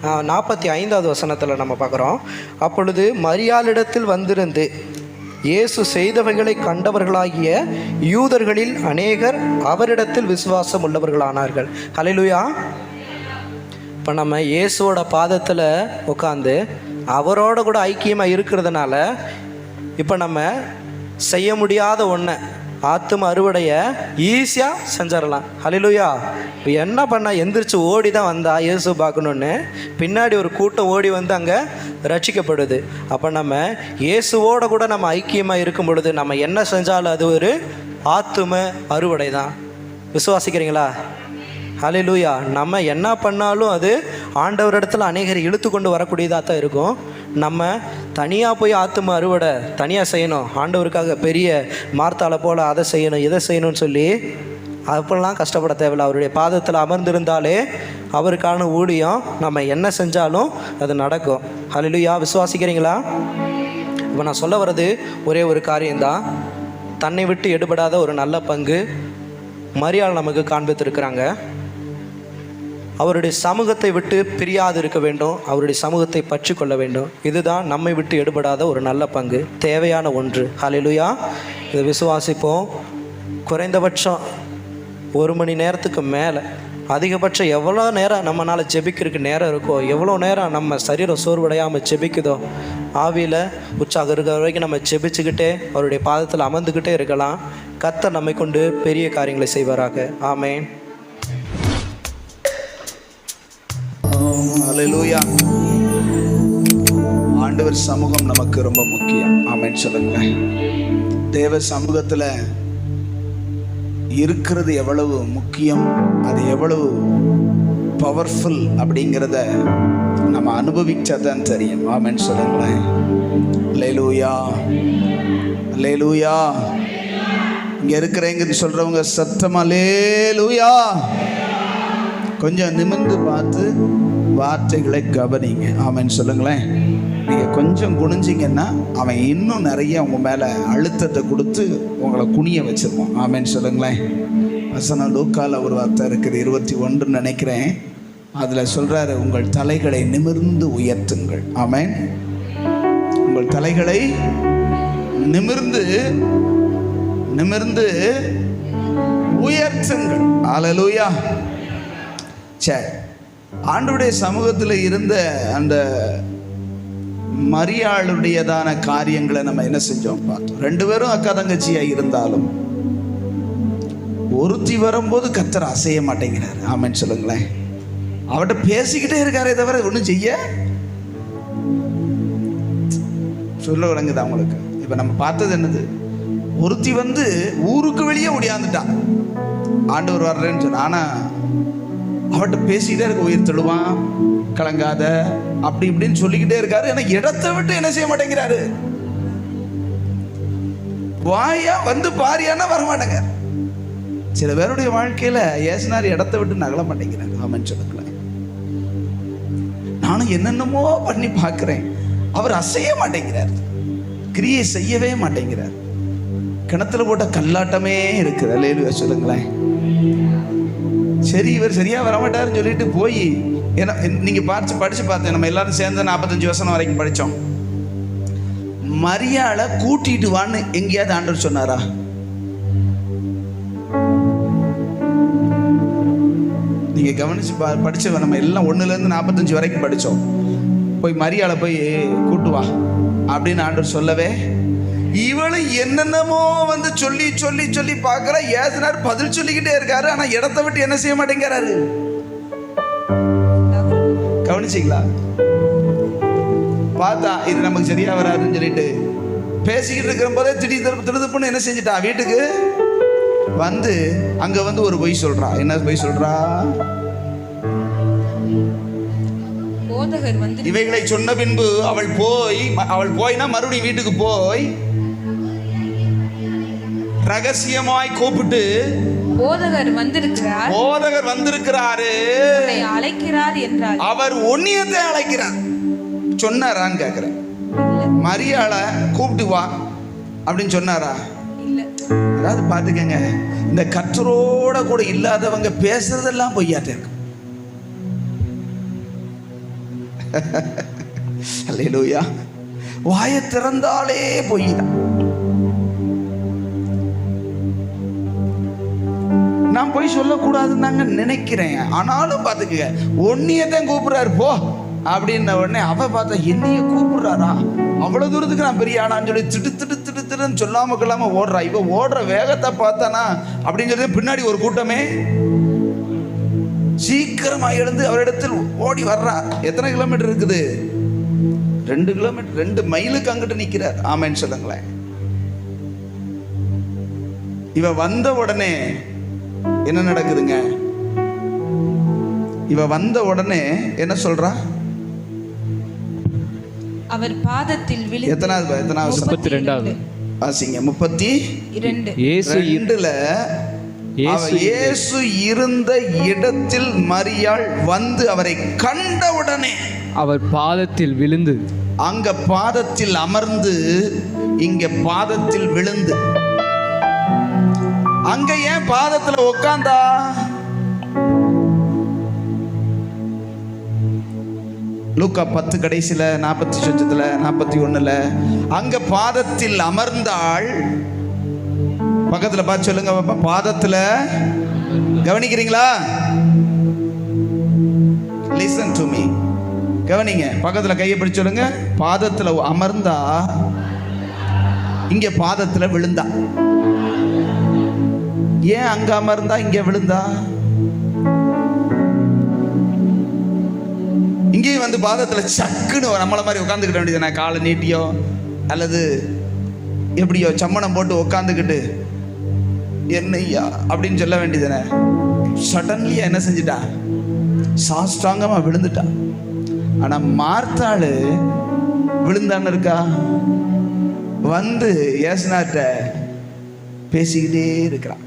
[SPEAKER 1] 45வது வசனத்தில் நம்ம பார்க்குறோம். அப்பொழுது மரியாளிடத்தில் வந்திருந்து இயேசு செய்தவைகளை கண்டவர்களாகிய யூதர்களில் அநேகர் அவரிடத்தில் விசுவாசம் உள்ளவர்களானார்கள். ஹல்லேலூயா. இப்போ நம்ம இயேசுவோட பாதத்தில் உட்காந்து அவரோட கூட ஐக்கியமாக இருக்கிறதுனால இப்போ நம்ம செய்ய முடியாத ஒன்று, ஆத்தும அறுவடையை ஈஸியாக செஞ்சிடலாம். ஹல்லேலூயா. இப்போ என்ன பண்ண, எந்திரிச்சு ஓடி தான் வந்தா இயேசு பார்க்கணுன்னு. பின்னாடி ஒரு கூட்டம் ஓடி வந்து அங்கே ரட்சிக்கப்படுது. அப்போ நம்ம இயேசுவோட கூட நம்ம ஐக்கியமாக இருக்கும் பொழுது நம்ம என்ன செஞ்சாலும் அது ஒரு ஆத்தும அறுவடை தான். விசுவாசிக்கிறீங்களா? ஹல்லேலூயா. நம்ம என்ன பண்ணாலும் அது ஆண்டவரிடத்தில் அநேகர் இழுத்து கொண்டு வரக்கூடியதாக தான் இருக்கும். நம்ம தனியாக போய் ஆத்தும அறுவடை தனியாக செய்யணும், ஆண்டவருக்காக பெரிய மார்த்தாளை போல் அதை செய்யணும் இதை செய்யணும்னு சொல்லி அப்பெல்லாம் கஷ்டப்பட தேவையில்லை. அவருடைய பாதத்தில் அமர்ந்திருந்தாலே அவருக்கான ஊழியம் நம்ம என்ன செஞ்சாலும் அது நடக்கும். ஹல்லேலூயா. விசுவாசிக்கிறீங்களா? இப்போ நான் சொல்ல வர்றது ஒரே ஒரு காரியம்தான். தன்னை விட்டு எடுபடாத ஒரு நல்ல பங்கு மரியாள் நமக்கு காண்பித்திருக்கிறாங்க. அவருடைய சமூகத்தை விட்டு பிரியாது இருக்க வேண்டும், அவருடைய சமூகத்தை பற்றி கொள்ள வேண்டும். இதுதான் நம்மை விட்டு எடுபடாத ஒரு நல்ல பங்கு, தேவையான ஒன்று. ஹல்லேலூயா. இதை விசுவாசிப்போம். குறைந்தபட்சம் 1 மணி நேரத்துக்கு மேலே, அதிகபட்சம் எவ்வளோ நேரம் நம்மளால் ஜெபிக்கிறதுக்கு நேரம் இருக்கோ, எவ்வளோ நேரம் நம்ம சரீரம் சோர்வடையாமல் ஜெபிக்குதோ, ஆவியில் உற்சாகம் இருக்கிற வரைக்கும் நம்ம ஜெபிச்சுக்கிட்டே அவருடைய பாதத்தில் அமர்ந்துக்கிட்டே இருக்கலாம். கர்த்தர் நம்மை கொண்டு பெரிய காரியங்களை செய்வாராக. ஆமென்.
[SPEAKER 3] ஹல்லேலூயா. ஆண்டவர் சமூகம் நமக்கு ரொம்ப முக்கியம். ஆமென் சொல்லுங்களேன். தேவ சமூகத்தில் இருக்கிறது எவ்வளவு முக்கியம், அது எவ்வளவு பவர்ஃபுல் அப்படிங்கிறத நம்ம அனுபவிச்சாதான் தெரியும். ஆமென் சொல்லுங்களேன். ஹல்லேலூயா, ஹல்லேலூயா. இங்கே இருக்கிறவங்க சொல்கிறவங்க சத்தமா ஹல்லேலூயா. கொஞ்சம் நிமிர்ந்து பார்த்து வார்த்தைகளை கவனிங்க. ஆமென் சொல்லுங்களேன். நீங்கள் கொஞ்சம் குனிஞ்சிங்கன்னா அவன் இன்னும் நிறைய உங்கள் மேலே அழுத்தத்தை கொடுத்து உங்களை குனிய வச்சிருவான். ஆமென் சொல்லுங்களேன். வசனம் லூக்கால ஒரு வார்த்தை இருக்குது, 21 நினைக்கிறேன். அதில் சொல்கிறாரு, உங்கள் தலைகளை நிமிர்ந்து உயர்த்துங்கள். ஆமென். உங்கள் தலைகளை நிமிர்ந்து நிமிர்ந்து உயர்த்துங்கள். ஹல்லேலூயா. சரி, ஆண்டவருடைய சமூகத்தில் இருந்த அந்த மரியாளுடையதான காரியங்களை நம்ம என்ன செஞ்சோம் பார்த்தோம். 2 பேரும் அக்கா தங்கச்சியா இருந்தாலும் ஒருத்தி வரும்போது கர்த்தர் அசைய மாட்டேங்கிறார். ஆமென் சொல்லுங்களேன். அவட்ட பேசிக்கிட்டே இருக்காரே தவிர ஒன்றும் செய்ய சொல்ல விளங்குது அவங்களுக்கு. இப்போ நம்ம பார்த்தது என்னது, ஒருத்தி வந்து ஊருக்கு வெளியே ஓடியாந்துட்டான், ஆண்டவர் வர்றேன்னு சொன்ன. ஆனால் அவட்ட பேசிக்கிட்டே இருக்க, உயிர் தெழுவான், கலங்காத, அப்படி இப்படின்னு சொல்லிக்கிட்டே இருக்காரு. ஏன்னா இடத்தை விட்டு என்ன செய்ய மாட்டேங்கிறாரு. வாயா வந்து பாரியானா வரமாட்டேங்க. சில பேருடைய வாழ்க்கையில ஏசுனார் இடத்த விட்டு நகல மாட்டேங்கிறாங்க. ஆமென் சொல்லுங்களேன். நானும் என்னென்னமோ பண்ணி பார்க்கிறேன், அவர் அசைய மாட்டேங்கிறார், கிரியை செய்யவே மாட்டேங்கிறார். கிணத்துல போட்ட கல்லாட்டமே இருக்குது. அல்லேலூயா சொல்லுங்களேன். சரி இவர் சரியா வரமாட்டாருன்னு சொல்லிட்டு போய் ஏன்னா நீங்க படிச்சு பார்த்தேன், நம்ம எல்லாரும் சேர்ந்து 45 வசனம் வரைக்கும் படிச்சோம். மரியாளை கூட்டிட்டு வான்னு எங்கேயாவது ஆண்டவர் சொன்னாரா? நீங்க கவனிச்சு படிச்ச நம்ம எல்லாம் 1லேருந்து 45 வரைக்கும் படிச்சோம். போய் மரியாளை போய் கூட்டு வா அப்படின்னு ஆண்டவர் சொல்லவே, இவளை என்னென்னமோ வந்து சொல்லி சொல்லி சொல்லி பார்க்கற. ஏசுனார் பதில் சொல்லிக்கிட்டே இருக்காரு, ஆனா இடத்தை விட்டு என்ன செய்ய மாட்டேங்கிறாரு. கவனிச்சிங்களா? பார்த்தா இது நமக்கு சரியா வராதுன்னு சொல்லிட்டு பேசிக்கிட்டு இருக்கிற போதே திடுதுப்புன்னு என்ன செஞ்சிட்டா, வீட்டுக்கு வந்து அங்க வந்து ஒரு பொய் சொல்றா. என்ன பொய் சொல்றா? இவைகளை சொன்ன பின்பு அவள் போய்னா மறுபடியும் வீட்டுக்கு போய் ரகசியமாய் கூப்பிட்டு,
[SPEAKER 2] போதகர்
[SPEAKER 3] வந்திருக்கிறாரு,
[SPEAKER 2] அழைக்கிறார் என்றார். அவர்
[SPEAKER 3] ஒன்னியத்தை அழைக்கிறார். சொன்னாரான்னு கேக்குறேன். மரியாளை கூப்பிட்டு வா அப்படின்னு சொன்னாரா? அதாவது பாத்துக்கங்க, இந்த கர்த்தரோட கூட இல்லாதவங்க பேசுறதெல்லாம் பொய்யாட்ட இருக்கு. அல்லேலூயா. வாயை திறந்தாலே பொய் தான். நான் போய் சொல்லக்கூடாதுன்னு தாங்க நினைக்கிறேன். ஆனாலும் பாத்துக்க, ஒன்னியத்தான் கூப்பிடுறாரு போ அப்படின்ன உடனே அவ பார்த்தா என்னைய கூப்பிடுறாரா, அவ்வளவு தூரத்துக்கு நான் பெரிய ஆனான்னு சொல்லி திடுன்னு சொல்லாம கொள்ளாம ஓடுறா. இவ ஓடுற வேகத்தை பார்த்தானா அப்படின்னு சொல்லி பின்னாடி ஒரு கூட்டமே சீக்கிரமா எழுந்து அவரிடத்தில் ஓடி வர்றா. எத்தனை கிலோமீட்டர் இருக்குது? 2 கிலோமீட்டர், 2 மைலுக்கு அங்கிட்டு நிக்கிறார். ஆமென் சொல்லுங்களேன். இவ வந்த உடனே என்ன நடக்குதுங்க? இவ வந்த உடனே என்ன சொல்றா?
[SPEAKER 2] அவர் பாதத்தில் விழுந்து.
[SPEAKER 3] எத்தனாவது
[SPEAKER 4] 32வது
[SPEAKER 3] வாசிங்க. 32 இயேசு இருந்த இடத்தில் மரியாள் வந்து அவரை கண்டவுடனே
[SPEAKER 4] அவர் பாதத்தில் விழுந்து,
[SPEAKER 3] அங்க பாதத்தில் அமர்ந்து, இங்க பாதத்தில் விழுந்து. அங்க ஏன் பாதத்துல உட்கார்ந்தா? லூக்கா 10 கடைசியில 41 அங்க பாதத்தில் அமர்ந்தாள். பக்கத்துல பார்த்து சொல்லுங்க, பாதத்துல. கவனிக்கிறீங்களா? Listen to me. கவனிங்க. பக்கத்துல கையை பிடிச்சு சொல்லுங்க. பாதத்துல அமர்ந்தா, இங்க பாதத்துல விழுந்தா. ஏன் அங்க அமர்ந்தா இங்க விழுந்தா? இங்கேயும் வந்து பாதத்துல சக்குன்னு நம்மள மாதிரி உட்காந்துக்கிட்ட வேண்டியது. நான் காலை நீட்டியோ அல்லது எப்படியோ சம்மணம் போட்டு உட்காந்துக்கிட்டு என்னையா அப்படின்னு சொல்ல வேண்டியதுனே. சடன்லியா என்ன செஞ்சிட்டா? சாஷ்டாங்கமா விழுந்துட்டா. ஆனா மார்த்தாளு விழுந்தான்னு இருக்கா? வந்து ஏசுனார்ட்ட பேசிக்கிட்டே இருக்கிறான்.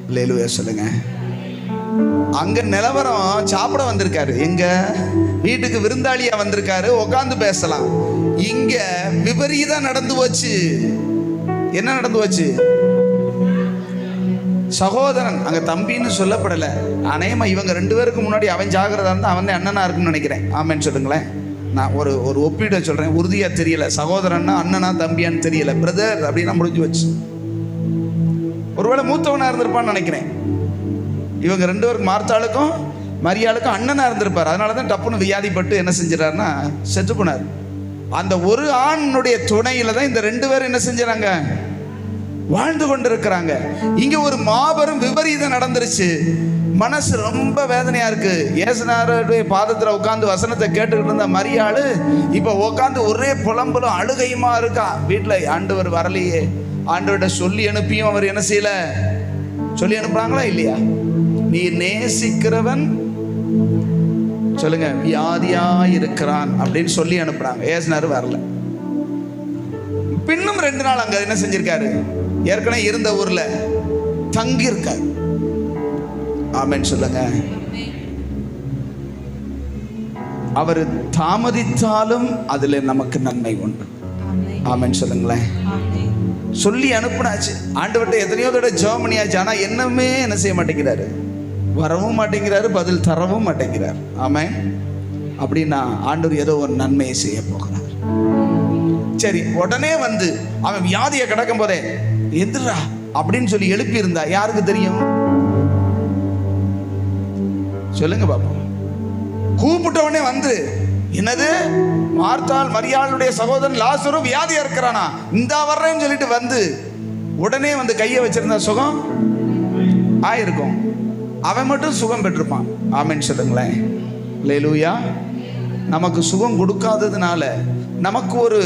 [SPEAKER 3] அல்லேலூயா சொல்லுங்க. அங்க நிலவரம் சாப்பிட வந்திருக்காரு, எங்க வீட்டுக்கு விருந்தாளியா வந்திருக்காரு, உட்காந்து பேசலாம். இங்க விபரீதம் நடந்து போச்சு. என்ன நடந்து போச்சு? சகோதரன் அங்க தம்பின்னு சொல்லப்படல. அநேகமா இவங்க 2 பேருக்கு முன்னாடி அவன் ஜாகிரதா இருந்தா அவன் தான் அண்ணனா இருக்குன்னு நினைக்கிறேன். ஆமென் சொல்லுங்களேன். நான் ஒரு ஒப்பீட சொல்றேன், உறுதியா தெரியல. சகோதரன்னா அண்ணனா தம்பியான்னு தெரியல. பிரதர் அப்படின்னா முடிஞ்சு வச்சு. ஒருவேளை மூத்தவனா இருந்திருப்பான்னு நினைக்கிறேன். இவங்க 2 பேருக்கு, மார்த்தாளுக்கும் மரியாளுக்கும் அண்ணனா இருந்திருப்பார். அதனாலதான் டப்புன்னு வியாதிப்பட்டு என்ன செஞ்சிடாருன்னா செத்து போனார். அந்த ஒரு ஆணுடைய துணையில தான் இந்த 2 பேரும் என்ன செஞ்சாங்க? வாழ்ந்து கொண்டிருக்கிறாங்க. இங்க ஒரு மாபெரும் விபரீதம் நடந்துருச்சு. மனசு ரொம்ப வேதனையா இருக்கு. ஏசுனாருடைய பாதத்துல உட்கார்ந்து வசனத்தை கேட்டுக்கிட்டு இருந்த மரியாளு இப்ப உட்கார்ந்து ஒரே புலம்பலும் அழுகையுமா இருக்கா. வீட்டுல ஆண்டவர் வரலையே, ஆண்டவர்கிட்ட சொல்லி அனுப்பியும் அவர் என்ன செய்யல. சொல்லி அனுப்புறாங்களா இல்லையா? நீ நேசிக்கிறவன் சொல்லுங்க வியாதியா இருக்கிறான் அப்படின்னு சொல்லி அனுப்புறாங்க. ஏசுனாரு வரல. பின்னும் 2 நாள் அங்க என்ன செஞ்சிருக்காரு? ஏற்கனவே இருந்த ஊர்ல தங்கி இருக்கார். ஆமென் சொல்லுங்க. அவர் தாமதித்தாலும் அதுல நமக்கு நன்மை உண்டு. ஆமென் சொல்லுங்களேன். சொல்லி அனுப்புனாச்சு, ஆண்டவர்கிட்ட எத்தனையோ தடவை ஜெபம் பண்ணியாச்சு. ஆனா என்னமே என்ன செய்ய மாட்டேங்கிறாரு, வரவும் மாட்டேங்கிறாரு, பதில் தரவும் மாட்டேங்கிறார். ஆமென். அப்படின்னா ஆண்டவர் ஏதோ ஒரு நன்மையை செய்ய போகிறார். சரி, உடனே வந்து அவன் வியாதியை கிடக்கும் போதே எந்திரா அப்படின்னு சொல்லி எழுப்பி இருந்தா யாருக்கு தெரியும்? சொல்லுங்க பாப்போம். கூப்பிட்ட உடனே வந்து, என்னது மார்த்தாள் மரியாளுடைய சகோதரன் லாசரு வியாதியா இருக்கிறானா, இந்த வர்றேன்னு சொல்லிட்டு வந்து உடனே வந்து கையை வச்சிருந்தா சுகம் ஆயிருக்கும். அவன் மட்டும் சுகம் பெற்றிருப்பான். ஆமென் சொல்லுங்களேன். அல்லேலூயா. நமக்கு சுகம் கொடுக்காததுனால, நமக்கு ஒரு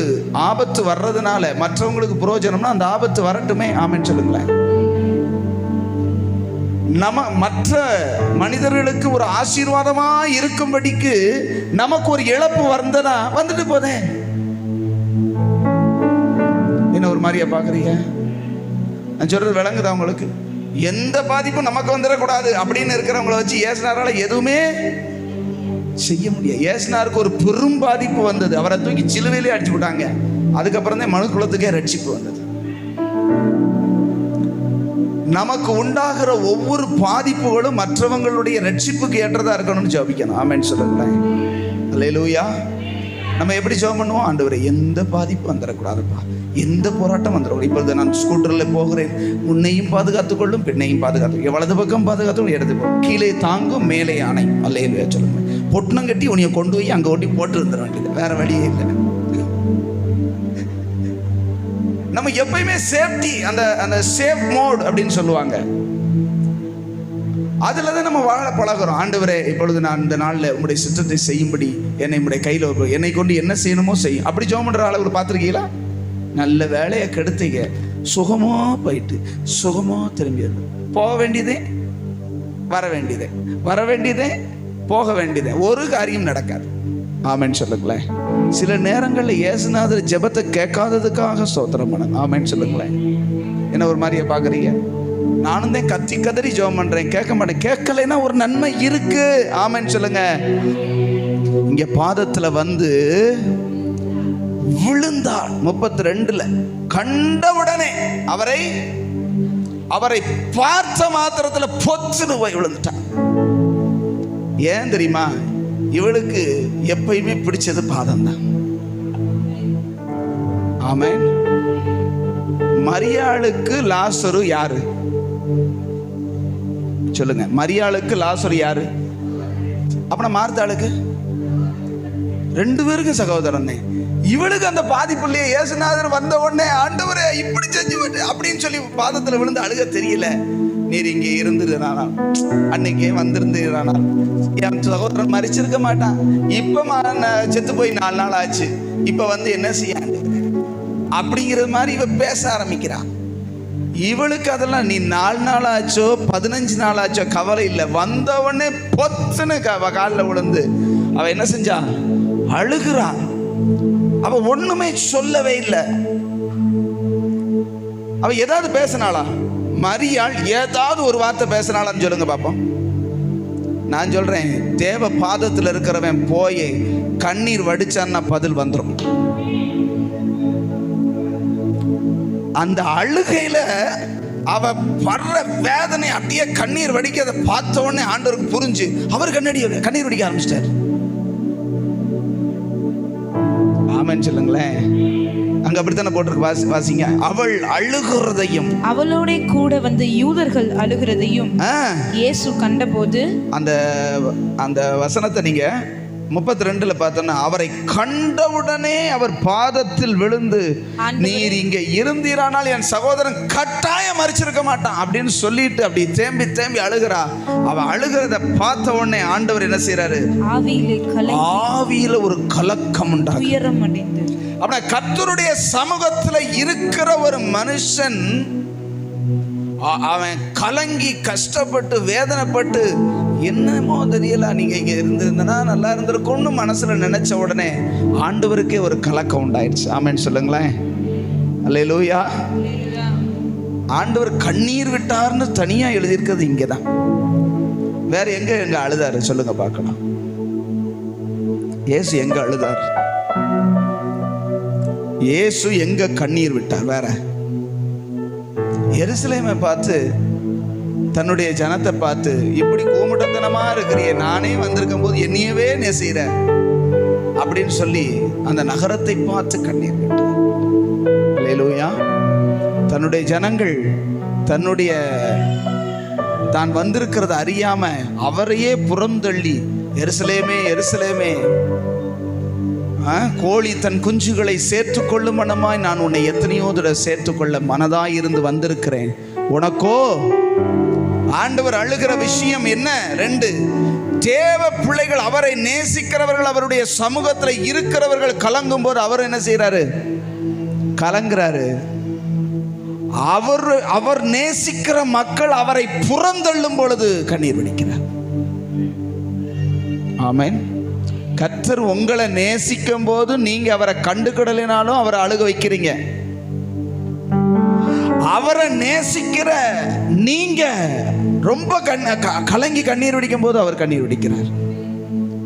[SPEAKER 3] ஆபத்து வர்றதுனால மற்றவங்களுக்கு பிரயோஜனம்னா அந்த ஆபத்து வரட்டுமே. ஆமென் சொல்லுங்களேன். மற்ற மனிதர்களுக்கு ஒரு ஆசீர்வாதமா இருக்கும்படிக்கு நமக்கு ஒரு இழப்பு வந்தனா வந்துட்டு போதே. என்ன ஒரு மாதிரியா பாக்குறீங்க? நான் சொல்றது விளங்குதா உங்களுக்கு? எந்த பாதிப்பும் நமக்கு வந்துடக்கூடாது அப்படின்னு இருக்கிறவங்கள வச்சு ஏசுனாரால எதுவுமே செய்ய முடியாது. ஏசுனாருக்கு ஒரு பெரும் பாதிப்பு வந்தது. அவரை தூக்கி சிலுவையிலே அடிச்சு விட்டாங்க. அதுக்கப்புறம் தான் மனு குலத்துக்கே ரட்சிப்பு வந்தது. நமக்கு உண்டாகிற ஒவ்வொரு பாதிப்புகளும் மற்றவங்களுடைய ரட்சிப்புக்கு ஏற்றதா இருக்கணும்னு ஜெபிக்கணும். ஆமென் சொல்லுங்களேன். அல்லேலூயா. நம்ம எப்படி ஜெபம் பண்ணுவோம்? ஆண்டவரே, எந்த பாதிப்பு வந்துடக்கூடாதுப்பா, எந்த போராட்டம் வந்துடக்கூடாது. இப்பொழுது நான் ஸ்கூட்டரில் போகிறேன், முன்னையும் பாதுகாத்துக்கொள்ளும் பின்னையும் பாதுகாத்து, வலது பக்கம் பாதுகாத்து எடுத்து போ, கீழே தாங்கும் மேலே ஆணை. அல்லேலூயா சொல்லுங்க. பொட்டணம் கட்டி உன்னைய கொண்டு போய் அங்கே ஒட்டி போட்டு வந்துட வேண்டியது, வேற வழியே இல்லை. நம்ம எப்பயுமே சேஃப்டி, அந்த சேஃப் மோட் அப்படின்னு சொல்லுவாங்க, அதுல தான் நம்ம வாழ பழகிறோம். ஆண்டவரே, இப்பொழுது நான் இந்த நாளில் உங்களுடைய சித்தத்தை செய்யும்படி என்னை உங்களுடைய கையில், என்னை கொண்டு என்ன செய்யணுமோ செய்யும். அப்படி ஜெபம் பண்ற அளவுக்கு பார்த்துருக்கீங்களா? நல்ல வேலையை கெடுத்தீங்க, சுகமோ போயிட்டு சுகமோ திரும்பி போக வேண்டியதே, வர வேண்டியதே, வர வேண்டியதே, போக வேண்டியதே, ஒரு காரியம் நடக்காது. ஆமென் சொல்லுங்களேன். சில நேரங்களில் இயேசுநாதர் ஜெபத்தை கேட்காததுக்காக ஸ்தோத்திரம் பண்ணுங்க. ஆமென் சொல்லுங்களேன். என்ன ஒரு மாதிரியா பார்க்குறீங்க? நானும் தான் கத்தி கதறி ஜெபம் பண்றேன், கேட்க மாட்டேன். கேட்கலைன்னா ஒரு நன்மை இருக்கு. ஆமென் சொல்லுங்க. இங்க பாதத்துல வந்து விழுந்தாள். 32 கண்டவுடனே அவரை பார்த்த மாத்திரத்துல பொத்துன்னு போய் விழுந்துட்டான். ஏன் தெரியுமா? இவளுக்கு எப்பயுமே பிடிச்சது பாதம் தான். ஆமென். மரியாளுக்கு லாசரு யாரு சொல்லுங்க? மரியாளுக்கு லாசரு யாரு? அப்ப மார்த்தாளுக்கு 2 பேருக்கும் சகோதரன். இவளுக்கு அந்த பாதிப்புள்ளே இயேசுநாதர் வந்த உடனே, ஆண்டவரே இப்படி செஞ்சு அப்படின்னு சொல்லி பாதத்துல விழுந்து அழுக தெரியல. நீர் இங்கே இருந்துருனா, அன்னைக்கே வந்திருந்துனா என் சகோதரன் மறிச்சிருக்க மாட்டான். இப்ப செத்து போய் 4 நாள் ஆச்சு, இப்ப வந்து என்ன செய்ய அப்படிங்கிறது மாதிரி இவ பேச ஆரம்பிக்கிறான். இவளுக்கு அதெல்லாம் நீ 4 நாள் ஆச்சோ 15 நாள் ஆச்சோ கவலை இல்லை. வந்தவொடனே பொத்துன்னு காலில் விழுந்து அவ என்ன செஞ்சா? அழுகிறான். அவ ஒண்ணுமே சொல்லவே இல்லை. அவ ஏதாவது பேசினாளா? மரியாள் ஏதாவது ஒரு வார்த்தை பேசினாளான்னு சொல்லுங்க பாப்போம். நான் சொல்றேன், தேவ பாதத்தில் இருக்கிறவன் போய் கண்ணீர் வடிச்சான்னா பதில் வந்துடும். அந்த அழுகையில அவ படுற வேதனை அப்படியே கண்ணீர் வடிக்க, அதை பார்த்த உடனே ஆண்டவருக்கு புரிஞ்சு அவர் கண்ணீர் வடிக்க ஆரம்பிச்சிட்டார். ஆமென் சொல்லுங்களேன். அங்க அப்படித்தானே போட்டிருக்கு, வாசிங்க. அவள் அழுகிறதையும்
[SPEAKER 2] அவளோட கூட வந்து யூதர்கள் அழுகிறதையும் இயேசு கண்டபோது, அந்த வசனத்தை நீங்க 32 பார்த்தோன்னா, அவரை கண்டவுடனே அவர் பாதத்தில் விழுந்து, நீர் இங்க இருந்தீரானால் என் சகோதரன் கட்டாயம் மறிச்சிருக்க மாட்டான் அப்படின்னு சொல்லிட்டு அப்படி தேம்பி தேம்பி அழுகிறா. அவ அழுகிறத பார்த்த உடனே ஆண்டவர் என்ன செய்யறாரு? ஆவியில ஒரு கலக்கம் உண்டாகுது, உயரம் அடைந்து. அப்ப கர்த்தருடைய சமூகத்துல இருக்கிற ஒரு மனுஷன் அவன் கலங்கி கஷ்டப்பட்டு வேதனைப்பட்டு, என்னமோ தெரியல, நீங்க இங்க இருந்திருந்தனா நல்லா இருந்திருக்கும்னு மனசுல நினைச்ச உடனே ஆண்டவருக்கே ஒரு கலக்கம் உண்டாயிடுச்சு. ஆமென் சொல்லுங்களேன். அல்லேலூயா.
[SPEAKER 3] ஆண்டவர் கண்ணீர் விட்டார்னு தனியா எழுதியிருக்கிறது இங்கதான். வேற எங்க அழுதாரு சொல்லுங்க பார்க்கலாம். இயேசு எங்க அழுதார்? இயேசு எங்க கண்ணீர் விட்டார்? வேற எருசலேமை பார்த்து, தன்னுடைய ஜனத்தை பார்த்து, இப்படி கூமுட்டத்தனமா இருக்கிறிய, நானே வந்திருக்கும் போது என்னையவே நேசிற அப்படின்னு சொல்லி அந்த நகரத்தை பார்த்து கண்ணீர் விட்டார். அல்லேலூயா. தன்னுடைய ஜனங்கள் தான் வந்திருக்கிறத அறியாம அவரையே புறந்தள்ளி, எருசலேமே எருசலேமே, கோழி தன் குஞ்சுகளை சேர்த்துக்கொள்ளும் மனமாய் நான் உன்னை எத்தனையோ தடவை சேர்த்துக்கொள்ள மனதாய் இருந்து வந்திருக்கிறேன். உனக்கோ ஆண்டவர் அழுகிற விஷயம் என்ன? 2, தேவ பிள்ளைகள், அவரை நேசிக்கிறவர்கள், அவருடைய சமூகத்தில் இருக்கிறவர்கள் கலங்கும் போது அவர் என்ன செய்யறாரு? கலங்குறாரு. அவர் நேசிக்கிற மக்கள் அவரை புறந்தள்ளும் பொழுது கண்ணீர் வடிக்கிறார். ஆமென். கர்த்தர் உங்களை நேசிக்கும் போது நீங்க அவரை கண்டுக்கிடலினாலும் அவரை அழுக வைக்கிறீங்க. அவரை நேசிக்கிற நீங்க ரொம்ப கலங்கி கண்ணீர் வடிக்கும் போது அவர் கண்ணீர் வடிக்கிறார்.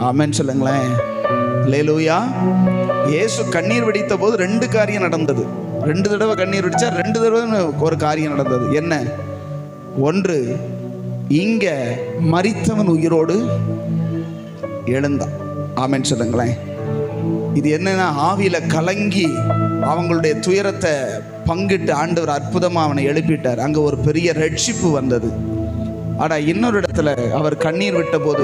[SPEAKER 3] ஆமென் சொல்லுங்களேன். அல்லேலூயா. இயேசு கண்ணீர் வடித்த போது 2 காரியம் நடந்தது. 2 தடவை கண்ணீர் வடிச்சா 2 தடவை ஒரு காரியம் நடந்தது. என்ன? 1, இங்க மரித்தவன் உயிரோடு எழுந்தான். ஆமென் சொல்லுங்களேன். இது என்னன்னா, ஆவியில கலங்கி அவங்களுடைய துயரத்தை பங்கிட்டு ஆண்டவர் அற்புதமா அவனை எழுப்பிட்டார். அங்க ஒரு பெரிய ரட்சிப்பு வந்தது. ஆனா இன்னொரு இடத்துல அவர் கண்ணீர் விட்ட போது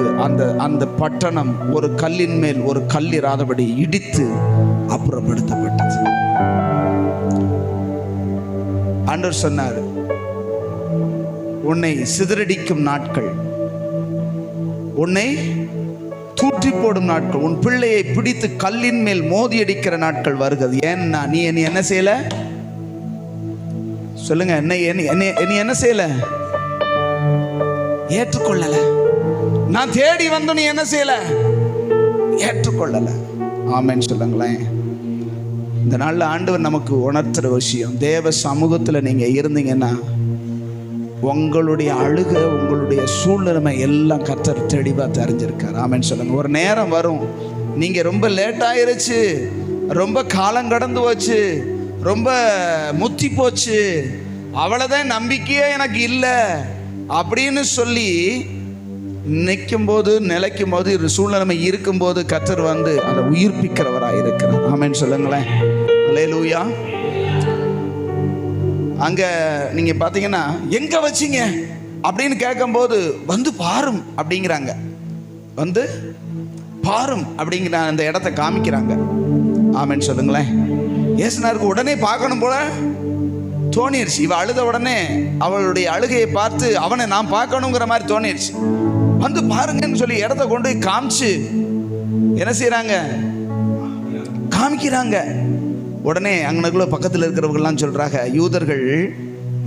[SPEAKER 3] அந்த பட்டணம் ஒரு கல்லின் மேல் ஒரு கல்லிராதபடி இடித்து அப்புறப்படுத்தப்பட்டது. ஆண்டவர் சொன்னார், உன்னை சிதறடிக்கும் நாட்கள், உன்னை தூற்றி போடும் நாட்கள், உன் பிள்ளையை பிடித்து கல்லின் மேல் மோதி அடிக்கிற நாட்கள் வருகிறது. ஏன்னா நீ என்ன செய்யல? சொல்லுங்க. நீ என்ன செய்யல? ஏற்றுக்கொள்ளல. நான் தேடி வந்து நீ என்ன செய்யல? ஏற்றுக்கொள்ளல. ஆமென் சொல்லுங்களேன். இந்த நாள்ல ஆண்டவர் நமக்கு உணர்த்துற விஷயம், தேவ சமூகத்துல நீங்க இருந்தீங்கன்னா உங்களுடைய அழுக, உங்களுடைய சூழ்நிலைமை எல்லாம் கர்த்தர் தெளிவா தெரிஞ்சிருக்கார். ஆமென் சொல்லுங்க. ஒரு நேரம் வரும், நீங்க ரொம்ப லேட் ஆயிருச்சு, ரொம்ப காலம் கடந்து போச்சு, ரொம்ப முத்தி போச்சு, அவ்வளவுதான், நம்பிக்கையே எனக்கு இல்லை அப்படின்னு சொல்லி நிற்கும் போது, நிலைக்கும் போது, சூழ்நிலைமை இருக்கும்போது கர்த்தர் வந்து அதை உயிர்ப்பிக்கிறவராக இருக்கிறார். ஆமென் சொல்லுங்களேன். அல்லேலூயா. அங்க நீங்க பாத்தீங்கன்னா, எங்க வச்சீங்க அப்படின்னு கேட்கும்போது, வந்து பாரும் அப்படிங்கிறாங்க. வந்து பாரும் அப்படிங்கிற அந்த இடத்த காமிக்கிறாங்க. ஆமென் சொல்லுங்களேன். ஏசுனாருக்கு உடனே பார்க்கணும் போல தோணிடுச்சு. இவ அழுத உடனே அவளுடைய அழுகையை பார்த்து அவனை நான் பார்க்கணுங்கிற மாதிரி தோணிடுச்சு. வந்து பாருங்கன்னு சொல்லி இடத்த கொண்டு போய் காமிச்சு என்ன செய்யறாங்க? காமிக்கிறாங்க. உடனே அங்கனக்குள்ள பக்கத்தில் இருக்கிறவங்கலாம் சொல்றாங்க, யூதர்கள்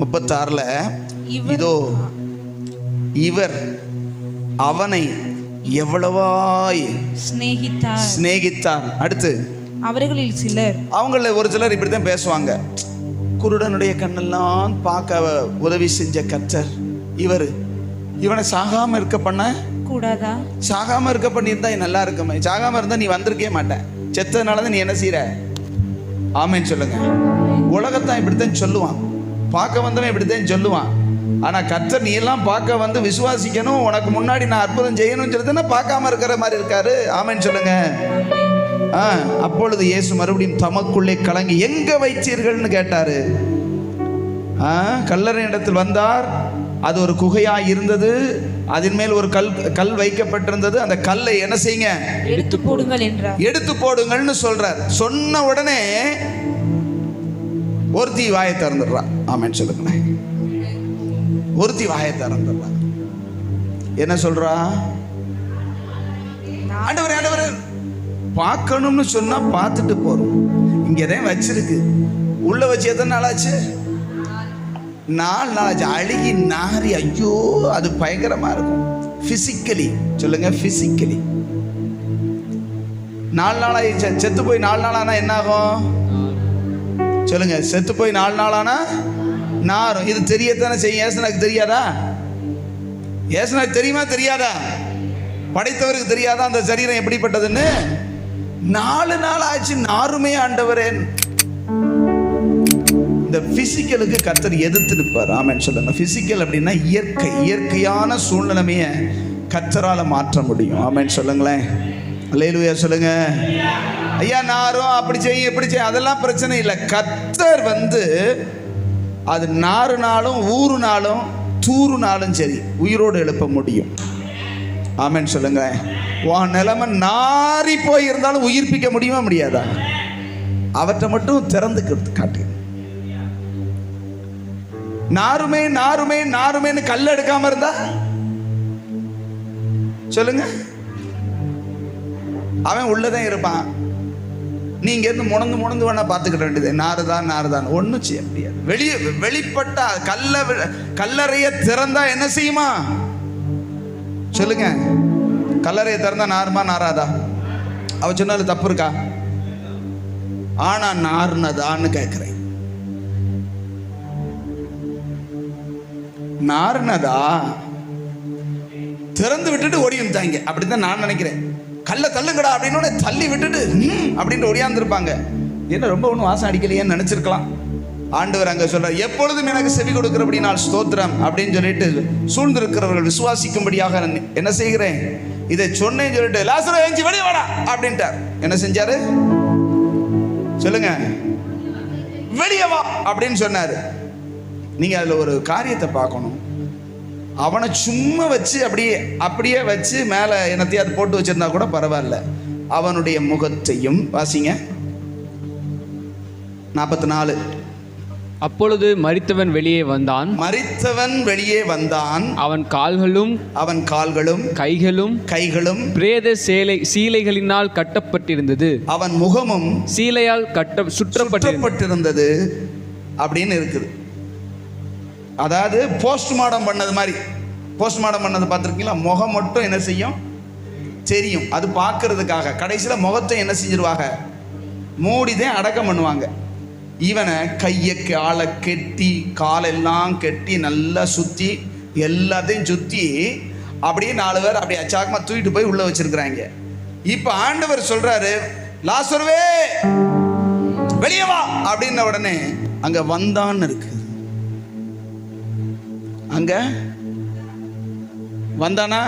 [SPEAKER 3] 36ல, இதோ இவர் அவனை எவ்வளவாய் சிநேகித்தார். அடுத்து
[SPEAKER 5] அவர்களில் சிலர்,
[SPEAKER 3] அவங்கள ஒரு சிலர் இப்படித்தான் பேசுவாங்க, குருடனுடைய கண்ணெல்லாம் பார்க்க உதவி செஞ்ச கர்த்தர் இவனை சாகாம இருக்க பண்ண
[SPEAKER 5] கூடாதா?
[SPEAKER 3] சாகாம இருக்க பண்ணியிருந்தா நல்லா இருக்குமே, சாகாம இருந்தா நீ வந்திருக்கே மாட்டேன், செத்ததுனாலதான் நீ என்ன செய்யற? ஆமென் சொல்லுங்க. உலகத்தான் இப்படித்தான் சொல்லுவான், பார்க்க வந்தவன் இப்படித்தான் சொல்லுவான். ஆனா கர்த்தர் நீ எல்லாம் பார்க்க வந்து விசுவாசிக்கணும், உனக்கு முன்னாடி நான் அற்புதம் செய்யணும்னு சொல்லிட்டுனா பார்க்காம இருக்கிற மாதிரி இருக்காரு. ஆமென் சொல்லுங்க. அப்பொழுது இயேசு மறுபடியும் தமக்குள்ளே கலங்கி, எங்க வைத்தீர்கள்னு கேட்டாரு. கல்லறை இடத்தில் வந்தார். அது ஒரு குகையாய் இருந்தது, அதன் மேல் ஒரு கல் வைக்கப்பட்டிருந்தது. அந்த கல்லை என்ன செய்யுங்க?
[SPEAKER 5] எடுத்து போடுங்கள் என்றார். எடுத்து
[SPEAKER 3] போடுங்கள்னு சொல்றார். சொன்ன உடனே ஒருத்தி வாயை திறந்துடுறா. ஆமென் சொல்லுங்களேன். ஒருத்தி வாயை திறந்துடுறா. என்ன சொல்றா? ஆண்டவரே ஆண்டவரே, பார்க்கணும்னு சொன்னா பார்த்துட்டு போறோம், இங்கதான் வச்சிருக்கு, உள்ள வச்சு எத்தனை நாளாச்சு? 4 நாளாச்சு. அழுகி நாரி, ஐயோ அது பயங்கரமா இருக்கும். பிசிக்கலி சொல்லுங்க, பிசிக்கலி 4 நாளாச்சு. செத்து போய் 4 நாளானா என்ன ஆகும்? சொல்லுங்க. செத்து போய் 4 நாளானா நாரும். இது தெரியத்தானே செய்யும். ஏசனாக்கு தெரியாதா? ஏசனாக்கு தெரியுமா தெரியாதா? படைத்தவருக்கு தெரியாதா அந்த சரீரம் எப்படிப்பட்டதுன்னு? 4 நாள் ஆச்சு நாருமே ஆண்டவரே. இந்த பிசிக்கலுக்கு கர்த்தர் எதிர்த்து நிற்பார். ஆமென் சொல்லுங்க. பிசிக்கல் அப்படின்னா இயற்கையான சூழ்நிலைமையை கர்த்தரால மாற்ற முடியும். ஆமென் சொல்லுங்களேன். அல்லேலூயா சொல்லுங்க. ஐயா நாரும் அப்படி செய்யும் இப்படி செய்யும் அதெல்லாம் பிரச்சனை இல்லை. கர்த்தர் அது நாறுனாலும் ஊறுனாலும் தூறுனாலும் சரி உயிரோடு எழுப்ப முடியும். ஆமென் சொல்லுங்க. உன் நிலைமை நாரி போய் இருந்தாலும் உயிர்ப்பிக்க முடியுமா முடியாதா? அவற்றை மட்டும் திறந்து காட்டு. நாருமே நாருமே நாருமேன்னு கல் எடுக்காம இருந்தா சொல்லுங்க, அவன் உள்ளதான் இருப்பான். நீங்க இருந்து முணந்து வேணா பார்த்துக்கிட்ட வேண்டியது. நாறுதான் ஒன்றும் செய்ய முடியாது. வெளிப்பட்டா கல்லறைய திறந்தா என்ன செய்யுமா சொல்லுங்க? கல்லறைய திறந்தா நாருமா நாராதா? அவ சொன்னாலும் தப்பு இருக்கா? ஆனா நாருனதான்னு கேட்கிறேன். நாருனதா திறந்து விட்டுட்டு ஓடி வந்துட்டாங்க. அப்படித்தான் நான் நினைக்கிறேன். கல்ல தள்ளுங்கடா அப்படின்னு தள்ளி விட்டுட்டு அப்படின்ட்டு ஒடியாந்துருப்பாங்க. என்ன ரொம்ப ஒன்றும் வாசம் அடிக்கலையேன்னு நினைச்சிருக்கலாம். ஆண்டவர் அங்க சொல்றார், எப்பொழுதும் எனக்கு செவி கொடுக்கிறபடினால் ஸ்தோத்திரம் அப்படின்னு சொல்லிட்டு சூழ்ந்திருக்கிறவர்கள் விசுவாசிக்கும்படியாக என்ன செய்கிறேன் இதை சொன்னேன்னு சொல்லிட்டு லாசரு எழுந்து வெளியே வாடா அப்படின்ட்டார். என்ன செஞ்சாரு சொல்லுங்க? வெளியே வா அப்படின்னு சொன்னாரு. நீங்க அதுல ஒரு காரியத்தை பார்க்கணும். அவனை சும்மா வச்சு அப்படியே வச்சு மேலே என்னத்தையாவது போட்டு வச்சிருந்தா கூட பரவாயில்ல. அவனுடைய முகத்தையும் வாசிங்க 44.
[SPEAKER 4] அப்பொழுது மரித்தவன் வெளியே வந்தான். அவன் கால்களும் கைகளும் பிரேத சீலைகளினால் கட்டப்பட்டிருந்தது. அவன் முகமும் சீலையால் சுற்றப்பட்டிருந்தது அப்படின்னு இருக்குது. அதாவது போஸ்ட்மார்டம் பண்ணது மாதிரி. போஸ்ட்மார்டம் பண்ணது பார்த்துருக்கீங்களா? முகம் மட்டும் என்ன செய்யும் தெரியும். அது பார்க்கறதுக்காக கடைசியில் முகத்தை என்ன செஞ்சிருவாங்க மூடிதான் அடக்கம் பண்ணுவாங்க. இவனை கையை காலை கெட்டி காலெல்லாம் கெட்டி நல்லா சுற்றி எல்லாத்தையும் சுற்றி அப்படியே 4 பேர் அப்படியே அச்சாக்கமாக தூக்கிட்டு போய் உள்ளே வச்சிருக்கிறாங்க. இப்போ ஆண்டவர் சொல்றாரு, லாசருவே வெளியே வா அப்படின்ன உடனே அங்கே வந்தான்னு இருக்கு. அங்க வந்தானா?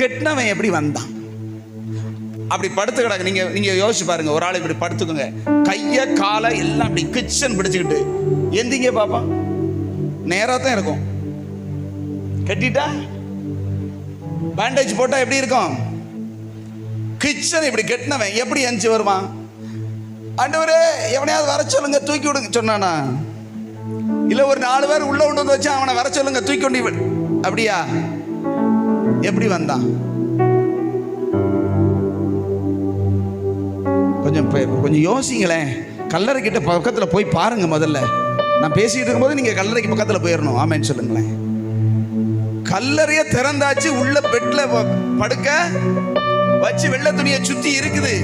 [SPEAKER 4] கெட்டினவன் எப்படி வந்தான்? அப்படி படுத்து கிடக்கு. நீங்க யோசிச்சு பாருங்க. ஒரு ஆள் இப்படி படுத்துக்கோங்க, கைய காலை எல்லாம் அப்படி கிச்சன் பிடிச்சுக்கிட்டு எந்திங்க பாப்பா. நேரா தான் இருக்கும். கட்டிட்டா பேண்டேஜ் போட்டா எப்படி இருக்கும்? கிச்சன் இப்படி கெட்டினவன் எப்படி எந்திச்சு வருவான்? ஆண்டவரே எவனையாவது வர சொல்லுங்க தூக்கி விடுங்க சொன்னானா? இல்ல ஒரு 4 பேர் உள்ள கொண்டு வந்து வச்சு அவனை வர சொல்லுங்க தூக்கி கொண்டு அப்படியா? எப்படி வந்தான்? கொஞ்சம் யோசிங்களேன். கல்லறை கிட்ட பக்கத்துல போய் பாருங்க. முதல்ல நான் பேசிட்டு இருக்கும்போது நீங்க கல்லறைக்கு பக்கத்துல போயிடணும். ஆமென் சொல்லுங்களேன். கல்லறைய திறந்தாச்சு. உள்ள பெட்ல படுக்க வச்சு வெள்ளை துணியை சுத்தி இருக்குது.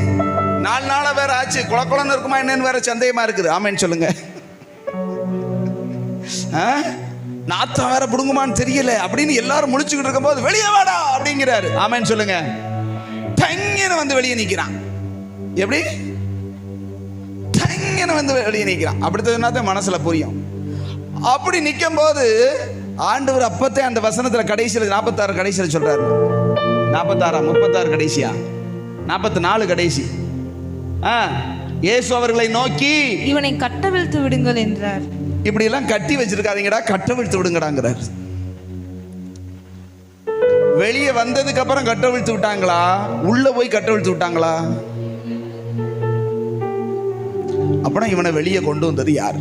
[SPEAKER 4] 4 நாளா வேற ஆச்சு. குளக்குளன்னு இருக்குமா என்னன்னு வேற சந்தேகமா இருக்குது. ஆமென் சொல்லுங்க. நாத்தம் வேற புடுங்குமான்னு தெரியல அப்படின்னு எல்லாரும் முழிச்சுக்கிட்டு இருக்கும் போது வெளியே வாடா அப்படிங்கிறாரு. ஆமென் சொல்லுங்க. தங்கன வந்து வெளியே நிக்கிறான். எப்படி தங்கன வந்து வெளியே நிக்கிறான்? அப்படித்தான் மனசுல புரியும். அப்படி நிற்கும் போது ஆண்டவர் அப்பத்தே அந்த வசனத்துல கடைசியில் 46 கடைசியில் சொல்றாரு. 46 36 கடைசியா 44 கடைசி. இயேசு அவர்களை நோக்கி
[SPEAKER 5] இவனை கட்டவிழ்த்து விடுங்கள் என்றார்.
[SPEAKER 3] இப்படி எல்லாம் கட்டி வச்சிருக்காதீங்கடா, கட்டவிழ்த்து விடுங்கடாங்கிறார். வெளியே வந்ததுக்கு அப்புறம் கட்டவிழ்த்து விட்டாங்களா? உள்ள போய் கட்டவிழ்த்து விட்டாங்களா? அப்படின்னா இவனை வெளியே கொண்டு வந்தது யார்?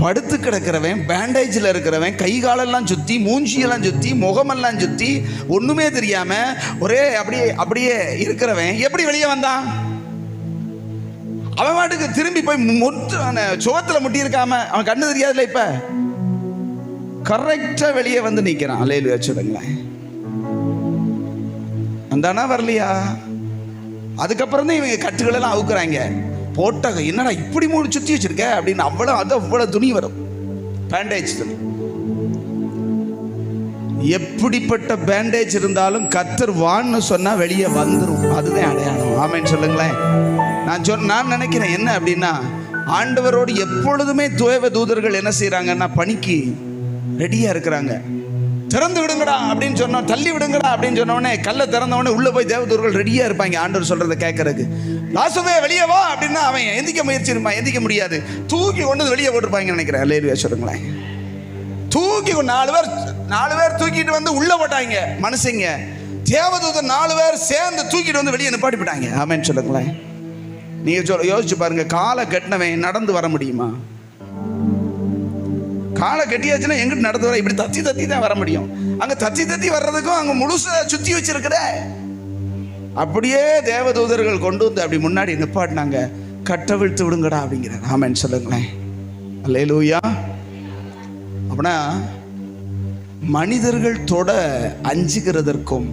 [SPEAKER 3] படுத்து கிடக்கிறவன், பேண்டேஜில் இருக்கிறவன், கை காலெல்லாம் சுத்தி, மூஞ்சியெல்லாம் சுத்தி, முகமெல்லாம் சுத்தி, ஒண்ணுமே தெரியாம ஒரே அப்படியே இருக்கிறவன் எப்படி வெளியே வந்தான்? அவன் வாட்டுக்கு திரும்பி போய் சுகத்துல முட்டி இருக்காம அவன் கண்ணு தெரியாதுல. இப்ப கரெக்டா வெளியே வந்து நிக்கிறான். அல்லேலூயா சொல்லுங்களேன். வந்தானா வரலையா? அதுக்கப்புறம் தான் இவங்க கட்டுகள் எல்லாம் அவுக்குறாங்க. போட்ட என்னடா இப்படி மூணு சுற்றி வச்சிருக்க அப்படின்னு அவ்வளோ துணி வரும், பேண்டேஜ் துணி. எப்படிப்பட்ட பேண்டேஜ் இருந்தாலும் கர்த்தர் வான்னு சொன்னா வெளியே வந்துடும், அதுதான் அடையாளம். ஆமேன்னு சொல்லுங்களேன். நான் நினைக்கிறேன் என்ன அப்படின்னா, ஆண்டவரோடு எப்பொழுதுமே தேவ தூதர்கள் என்ன செய்யறாங்கன்னா பணிக்கு ரெடியா இருக்கிறாங்க. திறந்து விடுங்கடா அப்படின்னு சொன்னோம், தள்ளி விடுங்கடா அப்படின்னு சொன்னோடனே கல்லை திறந்தவொடனே உள்ள போய் தேவதூதர்கள் ரெடியா இருப்பாங்க ஆண்டவர் சொல்றதை கேட்கறதுக்கு. லாசுவே வெளியே வா அப்படின்னா அவன் எந்திக்க முயற்சி இருப்பான், எந்திக்க முடியாது, தூக்கி கொண்டு வெளியே போட்டுருப்பாங்கன்னு நினைக்கிறேன். அல்லேலூயா சொல்லுங்களேன். தூக்கி 4 பேர் தூக்கிட்டு வந்து உள்ள போட்டாங்க மனுஷங்க. தேவதூதர் 4 பேர் சேர்ந்து தூக்கிட்டு வந்து வெளியே நிப்பாட்டி போட்டாங்க. ஆமென் சொல்லுங்களேன். நீங்க யோசிச்சு பாருங்க, காலை கட்டினவன் நடந்து வர முடியுமா? காலை கட்டியாச்சுன்னா எங்கிட்டு நடந்து வர? இப்படி தத்தி தான் வர முடியும். அங்க தத்தி வர்றதுக்கும் அங்க முழுசா சுத்தி வச்சிருக்கிற. அப்படியே தேவதூதர்கள் கொண்டு வந்து அப்படி முன்னாடி நிப்பாட்டினாங்க. கட்டவிழ்த்து விடுங்கடா அப்படிங்கிறார். ஆமென் சொல்லுங்களேன். அல்லேலூயா. அப்படின்னா மனிதர்கள் தொட அஞ்சுகிறதற்கும்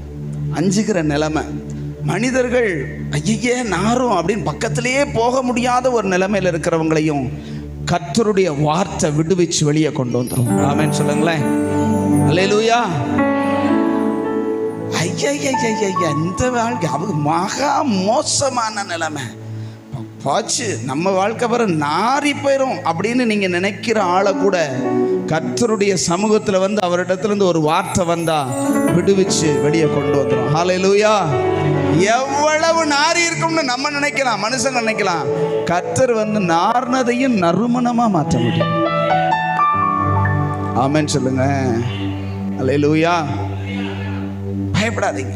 [SPEAKER 3] அஞ்சுகிற நிலைமை, மனிதர்கள் ஐயே நாரும் அப்படின்னு பக்கத்திலேயே போக முடியாத ஒரு நிலைமையில் இருக்கிறவங்களையும் கர்த்தருடைய வார்த்தை விடுவிச்சு வெளியே கொண்டு வந்துடும். ஆமென் சொல்லுங்களேன். அல்லேலூயா. ஐயா இந்த வாழ்க்கை அவங்க மகா மோசமான நிலைமை பாச்சு, நம்ம வாழ்க்கை வர நாரி போயிடும் அப்படின்னு நீங்க நினைக்கிற ஆளை கூட கர்த்தருடைய சமூகத்தில் வந்து அவரிடத்துல இருந்து ஒரு வார்த்தை வந்தா விடுவிச்சு வெளியே கொண்டு வந்துடும். ஹல்லேலூயா. எவ்வளவு நாரி இருக்கும்னு நம்ம நினைக்கலாம், மனுஷங்க நினைக்கலாம். கர்த்தர் வந்து நார்னதையும் நறுமணமா மாற்ற முடியும். ஆமென் சொல்லுங்க. ஹல்லேலூயா. பயப்படாதீங்க,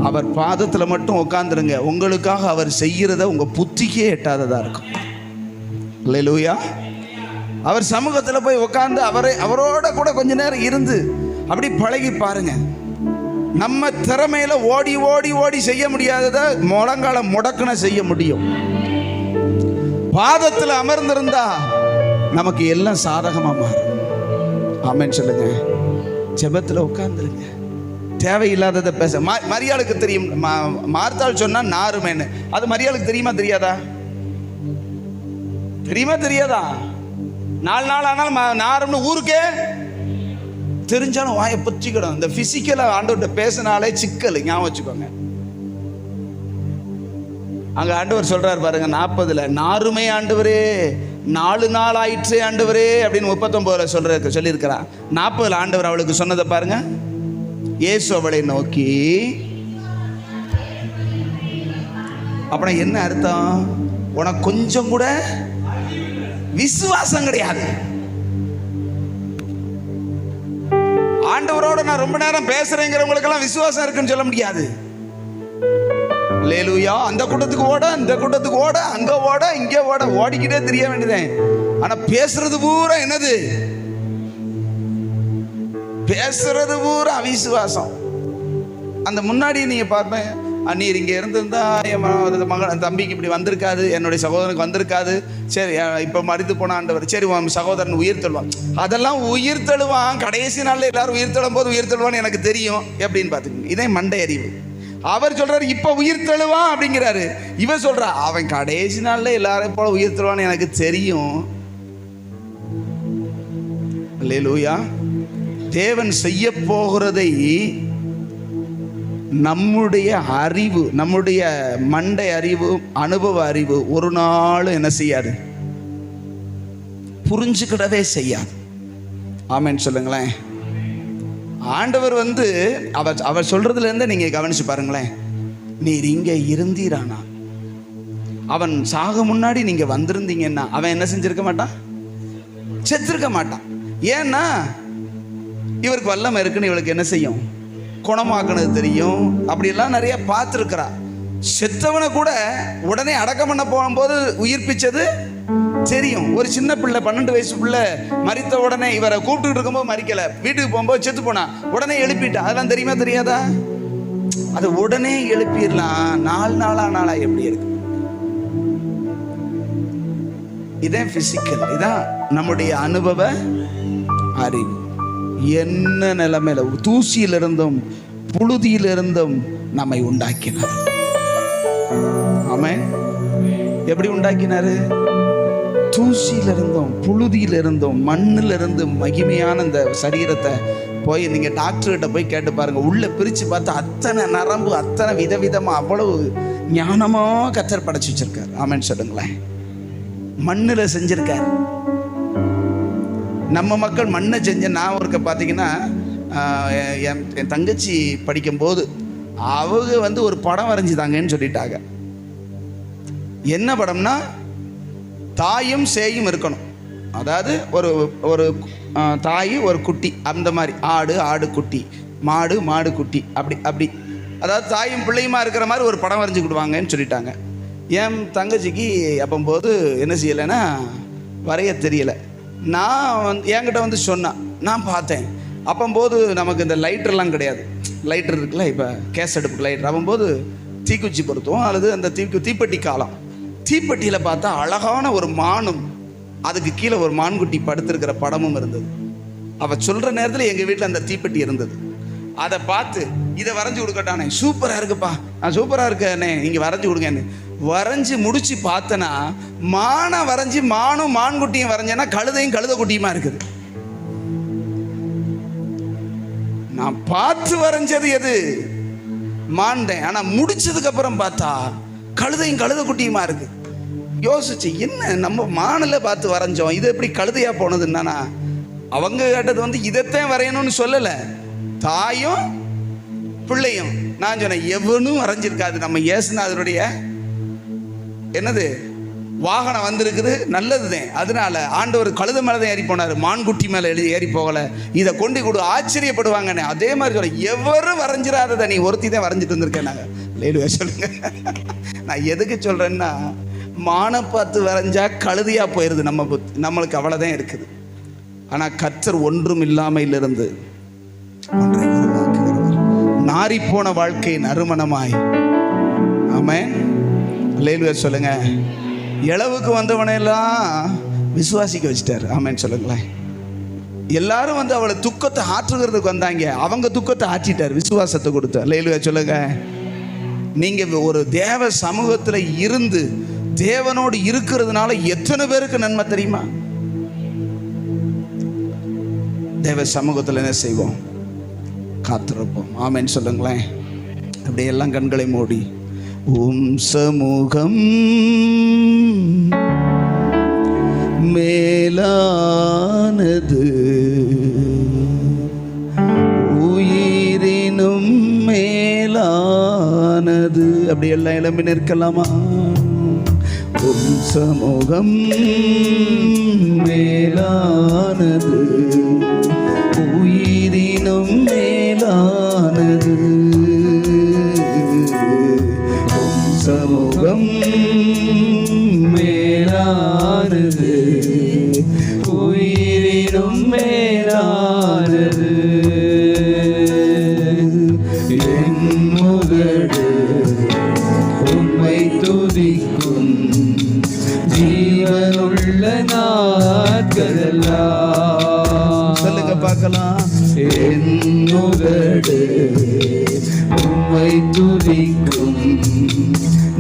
[SPEAKER 3] அவர் பாதத்தில் மட்டும் உட்காந்துருங்க. உங்களுக்காக அவர் செய்கிறத உங்க புத்திக்கே எட்டாததா இருக்கும். அல்லேலூயா. அவர் சமூகத்தில் போய் உட்காந்து அவரோட கூட கொஞ்ச நேரம் இருந்து அப்படி பழகி பாருங்க. நம்ம திறமையில ஓடி ஓடி ஓடி செய்ய முடியாததை முழங்கால முடக்குன செய்ய முடியும். பாதத்தில் அமர்ந்திருந்தா நமக்கு எல்லாம் சாதகமா மாறும். ஆமென் சொல்லுங்க. ஜெபத்தில் உட்கார்ந்துருங்க. தேவையில்லாததை பேச மரியாளுக்கு தெரியும். மார்த்தாள் சொன்னா நாருமேன்னு, அது மரியாளுக்கு தெரியுமா தெரியாதா? தெரியுமா தெரியாதா? 4 நாள் ஆனாலும் நாரும்னு ஊருக்கே தெரிஞ்சாலும் வாயை பற்றிக்கிடும். இந்த பிசிக்கலா ஆண்டவர்கிட்ட பேசினாலே சிக்கல், ஞாபகம் வச்சுக்கோங்க. அங்க ஆண்டவர் சொல்றாரு பாருங்க 40 நாருமே ஆண்டவரே 4 நாள் ஆயிற்றே ஆண்டவரே அப்படின்னு 39 சொல்லியிருக்கிறார். 40 ஆண்டவர் அவளுக்கு சொன்னதை பாருங்க. இயேசு அவளை நோக்கி, அப்படின்னா என்ன அர்த்தம்? உனக்கு கொஞ்சம் கூட விசுவாசம் கிடையாது. ஆண்டவரோட நான் ரொம்ப நேரம் பேசுறேங்கிறவங்களுக்கு எல்லாம் விசுவாசம் இருக்குன்னு சொல்ல முடியாது. அல்லேலூயா. அந்த கூட்டத்துக்கு ஓட, இந்த கூட்டத்துக்கு ஓட, அங்க ஓட, இங்க ஓட, ஓடிக்கிட்டே தெரிய வேண்டியதேன். ஆனா பேசுறது பூரா என்னது? பேசுறது பூரா அவிசுவாசம். அந்த முன்னாடி நீங்க பார்ப்பேன், நீர் இங்கே இருந்திருந்தா என் மகன் தம்பிக்கு இப்படி வந்திருக்காது, என்னுடைய சகோதரனுக்கு வந்திருக்காது. சரி இப்போ மறித்து போன ஆண்டவர், சரி உன் சகோதரன் உயிர் தழுவான். அதெல்லாம் உயிர் தழுவான். கடைசி நாளில் எல்லாரும் உயிர் தழுவும் போது உயிர் தழுவான்னு எனக்கு தெரியும் எப்படின்னு பார்த்துக்கோங்க. இதே மண்டை அறிவு. அவர் சொல்றாரு இப்போ உயிர் தழுவான் அப்படிங்கிறாரு. இவன் சொல்றா அவன் கடைசி நாளில் எல்லாரும் போல உயிர் தழுவான்னு எனக்கு தெரியும். அல்லேலூயா. தேவன் செய்ய போகிறதை நம்முடைய அறிவு, நம்முடைய மண்டை அறிவு, அனுபவ அறிவு ஒரு நாள் என்ன செய்யாது, புரிஞ்சுக்கிடவே செய்யாது. ஆமென் சொல்லுங்களேன். ஆண்டவர் வந்து அவர் சொல்றதுல இருந்து நீங்க கவனிச்சு பாருங்களேன். நீர் இங்க இருந்தீரானா, அவன் சாக முன்னாடி நீங்க வந்திருந்தீங்கன்னா அவன் என்ன செஞ்சிருக்க மாட்டான், செத்திருக்க மாட்டான். ஏன்னா இவருக்கு வல்லமை இருக்குன்னு இவளுக்கு என்ன செய்யும், குணமாக்குனது தெரியும். அப்படியெல்லாம் நிறைய பார்த்துருக்கிறா. செத்தவனை கூட உடனே அடக்கம் பண்ண போகும்போது உயிர்ப்பிச்சது தெரியும். ஒரு சின்ன பிள்ளை 12 வயசு பிள்ளை மரித்த உடனே இவரை கூப்பிட்டு இருக்கும்போது மறிக்கல, வீட்டுக்கு போகும்போது செத்து போனா, உடனே எழுப்பிட்டா. அதெல்லாம் தெரியுமா தெரியாதா? அதை உடனே எழுப்பிடலாம். 4 நாளா எப்படி இருக்கு? இதான் பிசிக்கல். இதான் நம்முடைய அனுபவ அறிவு. என்ன நிலைமையில தூசியிலிருந்தும் புழுதியிலிருந்தும் நம்மை உண்டாக்கினார். ஆமென். எப்படி உண்டாக்கினாரு? தூசியில இருந்தோம், புழுதியில இருந்தோம், மண்ணில் இருந்து மகிமையான இந்த சரீரத்தை போய் நீங்க டாக்டர்கிட்ட போய் கேட்டு பாருங்க. உள்ள பிரிச்சு பார்த்தா அத்தனை நரம்பு, அத்தனை விதவிதமா, அவ்வளவு ஞானமா கர்த்தர் படைச்சு வச்சிருக்காரு. ஆமென் சொல்லுங்களேன். மண்ணில் செஞ்சிருக்காரு. நம்ம மக்கள் மண்ணை செஞ்ச. நான் ஒருக்க பார்த்தீங்கன்னா என் தங்கச்சி படிக்கும்போது அவங்க ஒரு படம் வரைஞ்சிதாங்கன்னு சொல்லிட்டாங்க. என்ன படம்னா, தாயும் சேயும் இருக்கணும். அதாவது ஒரு ஒரு தாய் ஒரு குட்டி, அந்த மாதிரி ஆடு குட்டி, மாடு குட்டி, அப்படி அதாவது தாயும் பிள்ளையுமா இருக்கிற மாதிரி ஒரு படம் வரைஞ்சி கொடுவாங்கன்னு சொல்லிட்டாங்க. என் தங்கச்சிக்கு அப்போது என்ன செய்யலைன்னா வரைய தெரியலை. நான் என்கிட்ட சொன்னான். நான் பார்த்தேன். அப்போது நமக்கு இந்த லைட்டர்லாம் கிடையாது. லைட்டர் இருக்குல்ல, இப்போ கேஸ் அடுப்புக்கு லைட்டர். அப்போது தீக்குச்சி பொருத்துவோம், அல்லது அந்த தீப்பெட்டி காலம். தீப்பெட்டியில் பார்த்தா அழகான ஒரு மானும், அதுக்கு கீழே ஒரு மான்குட்டி படுத்திருக்கிற படமும் இருந்தது. அவள் சொல்கிற நேரத்தில் எங்கள் வீட்டில் அந்த தீப்பெட்டி இருந்தது. அதை பார்த்து இதை வரைஞ்சி கொடுக்கட்டானே, சூப்பராக இருக்குப்பா, நான் சூப்பராக இருக்கேனே, நீங்கள் வரைஞ்சி கொடுங்கன்னு வரைஞ்சி முடிச்சு பார்த்தனா, மானை வரைஞ்சி மானும் மான்குட்டியும் வரைஞ்சேன்னா கழுதையும் கழுத குட்டியுமா இருக்குது. நான் பார்த்து வரைஞ்சது எது? மான்தேன். ஆனால் முடிச்சதுக்கு அப்புறம் பார்த்தா கழுதையும் கழுத குட்டியுமா இருக்கு. யோசிச்சு, என்ன நம்ம மானில் பார்த்து வரைஞ்சோம், இது எப்படி கழுதையா போனதுன்னா, அவங்க கேட்டது இதைத்தான் வரையணும்னு சொல்லலை, தாயும் பிள்ளையும். நான் சொன்னேன், எவனும் வரைஞ்சிருக்காது. நம்ம இயேசுநாதருடைய என்னது வாகனம் வந்திருக்குது, நல்லதுதான். அதனால ஆண்டவர் கழுத மேலே தான் ஏறி போனார், மான்குட்டி மேலே ஏறி போகலை. இதை கொண்டு கொடு, ஆச்சரியப்படுவாங்கண்ணே. அதே மாதிரி சொல்ல, எவரும் வரைஞ்சிடாததை நீ ஒருத்தி தான் வரைஞ்சிட்டு வந்திருக்கேன். நாங்கள் லேலுவா சொல்லுங்க. நான் எதுக்கு சொல்கிறேன்னா, மானை பார்த்து வரைஞ்சா கழுதியாக போயிடுது நம்மளுக்கு அவ்வளோதான் இருக்குது. ஆனால் கர்த்தர் ஒன்றும் இல்லாமையிலிருந்து ஒன்றை உருவாக்குகிறவர். நாரிப்போன வாழ்க்கை நறுமணமாய். ஆமென். லேலுவா சொல்லுங்க. இளவுக்கு வந்தவனையெல்லாம் விசுவாசிக்க வச்சுட்டார். ஆமென் சொல்லுங்களேன். எல்லாரும் அவளை துக்கத்தை ஆற்றுகிறதுக்கு வந்தாங்க, அவங்க துக்கத்தை ஆற்றிட்டார், விசுவாசத்தை கொடுத்தார். லேலுவா சொல்லுங்க. நீங்க ஒரு தேவ சமூகத்தில் இருந்து தேவனோடு இருக்கிறதுனால எத்தனை பேருக்கு நன்மை தெரியுமா? தேவ சமூகத்தில் என்ன செய்வோம்? காத்திருப்போம். ஆமென் சொல்லுங்களேன். அப்படியே எல்லாம் கண்களை மூடி, உம் சமூகம் மேலானது, உயிரினும் மேலானது. அப்படி எல்லாம் இளம்பி நிற்கலாமா? உம் சமூகம் மேலானது, உயிரினும் மேலானது. உம் சமூகம் மேலானது, உயிரினும் மேலானது. என் முகடு உம்மை துதிக்கும், ஜீவனுள்ள நாட்களெல்லாம். சொல்லுங்க பார்க்கலாம். என் முகடு உம்மை துதிக்கும்,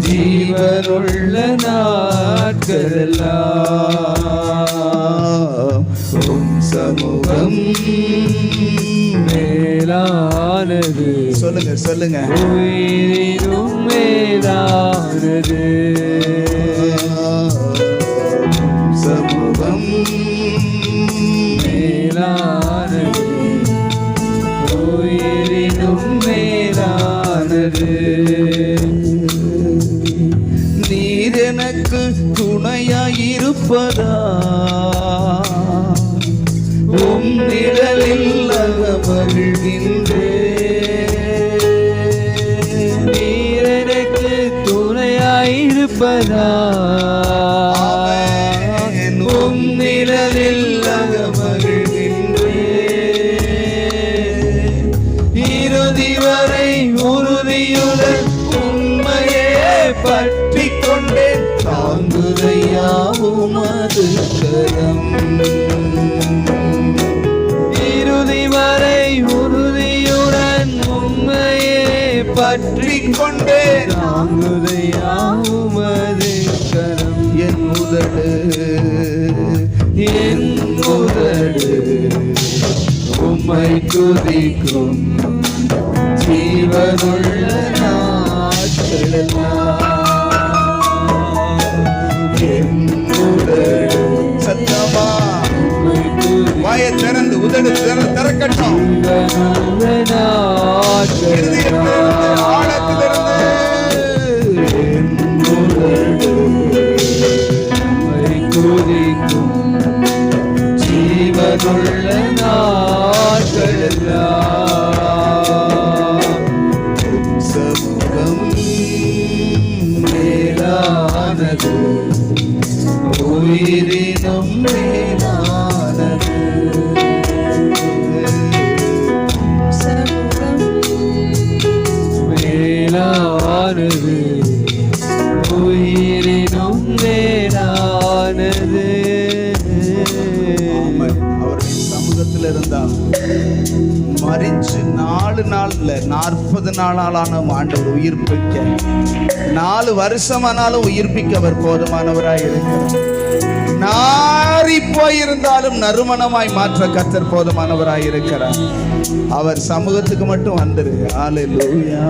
[SPEAKER 3] ஜீவனுள்ள நாட்களெல்லாம். உம் சமூகம் மேலானது. சொல்லுங்க சொல்லுங்க. உயிரினும் மேலானது. சமூகம் மேலானது, உயிரினும் மேலானது. நீர் எனக்கு துணையாயிருப்பதா, உம் நிழலில் மகிழ்கின்றேன்.
[SPEAKER 4] நீர் எனக்கு துணையாயிருப்பதா,
[SPEAKER 3] உம் நிழலில் மகிழ்கின்றேன்.
[SPEAKER 4] இறுதி வரை உறுதியுடன் உண்மையே பற்றி கொண்டேன்,
[SPEAKER 3] தாங்குதையா உமது கரம்.
[SPEAKER 4] இறுதி வரை உறுதியுடன் உண்மையே பற்றி கொண்டேன், தாங்குதையா உமது கரம்.
[SPEAKER 3] என் உதடு உம்மை துதிக்கும் ஜீவனுள்ள சத்தமா வாயை திறந்து உதடு திறக்கட்டும். ஆழத்திலிருந்து ஜீவனுள்ள சமூகம் மேலானது, உயிரினும் மேலானது.
[SPEAKER 4] மேலானது, உயிரினும் மேலானது.
[SPEAKER 3] அவருடைய சமூகத்தில் இருந்தா மறிச்சு 4 நாள்ல 40 நாளான ஆண்டவர் உயிர்ப்பிக்க, 4 வருஷமானாலும் உயிர்ப்பிக்க அவர் போதுமானவராய் இருக்கிறார். நாரி போயிருந்தாலும் நறுமணமாய் மாற்ற கர்த்தர் போதுமானவராய் இருக்கிறார். அவர் சமூகத்துக்கு மட்டும் வந்துரு. ஹல்லேலூயா.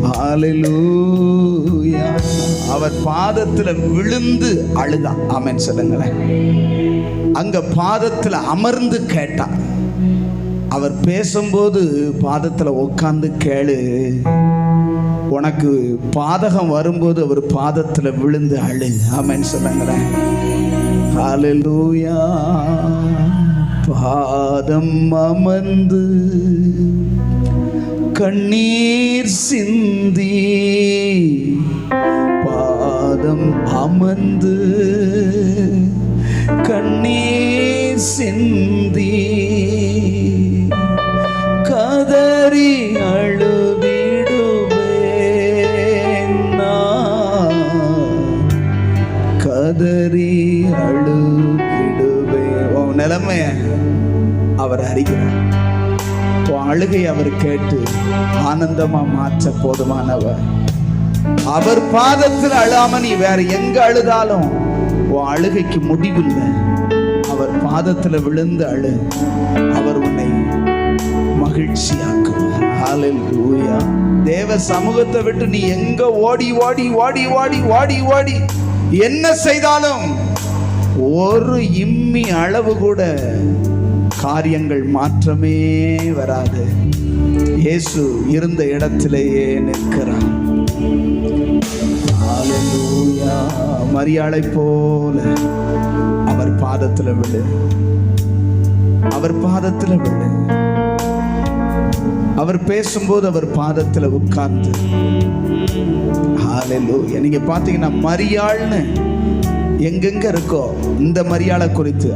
[SPEAKER 3] ஹல்லேலூயா. அவர் பாதத்துல விழுந்து அழுதான். ஆமென் சொல்லுங்களேன். அங்க பாதத்துல அமர்ந்து கேட்டான். அவர் பேசும்போது பாதத்துல உட்கார்ந்து கேளு. உனக்கு பாதகம் வரும்போது அவர் பாதத்துல விழுந்து அழு. ஆமென் சொல்லுங்களேன். ஹல்லேலூயா. பாதம் அமர்ந்து கண்ணீர் சிந்தி, பாதம் அமர்ந்து கண்ணீர் சிந்தி, கதறி அழுவிடுவேன் நான், கதறி அழுவிடுவேன். உன் நிலைமைய அவர் அறிகிறார். உன் அழுகை அவர் கேட்டு ஆனந்தமா மாற்ற போதுமானவர். அவர் பாதத்தில் அழாம நீ வேற எங்க அழுதாலும் உன் அழுகைக்கு முடிவில்லை. அவர் பாதத்துல விழுந்து அழு. அவர் உன்னை மகிழ்ச்சியாக்குவார். ஹல்லேலூயா. தேவ சமூகத்தை விட்டு நீ எங்க ஓடி ஓடி ஓடி ஓடி ஓடி ஓடி என்ன செய்தாலும் ஒரு இம்மி அளவு கூட காரியங்கள் மாற்றமே வராது. இயேசு இருந்த இடத்திலேயே நிற்கிறார். ஹல்லேலூயா. மரியாளை போல அவர் பாதத்துல விழு. அவர் பாதத்துல விழு. அவர் பேசும்போது அவர் பாதத்துல உட்கார்ந்து. ஹல்லேலூயா. நீங்க பாத்தீங்கன்னா மரியாள்னு எங்கெங்க இருக்கோ இந்த மரியாளை குறித்து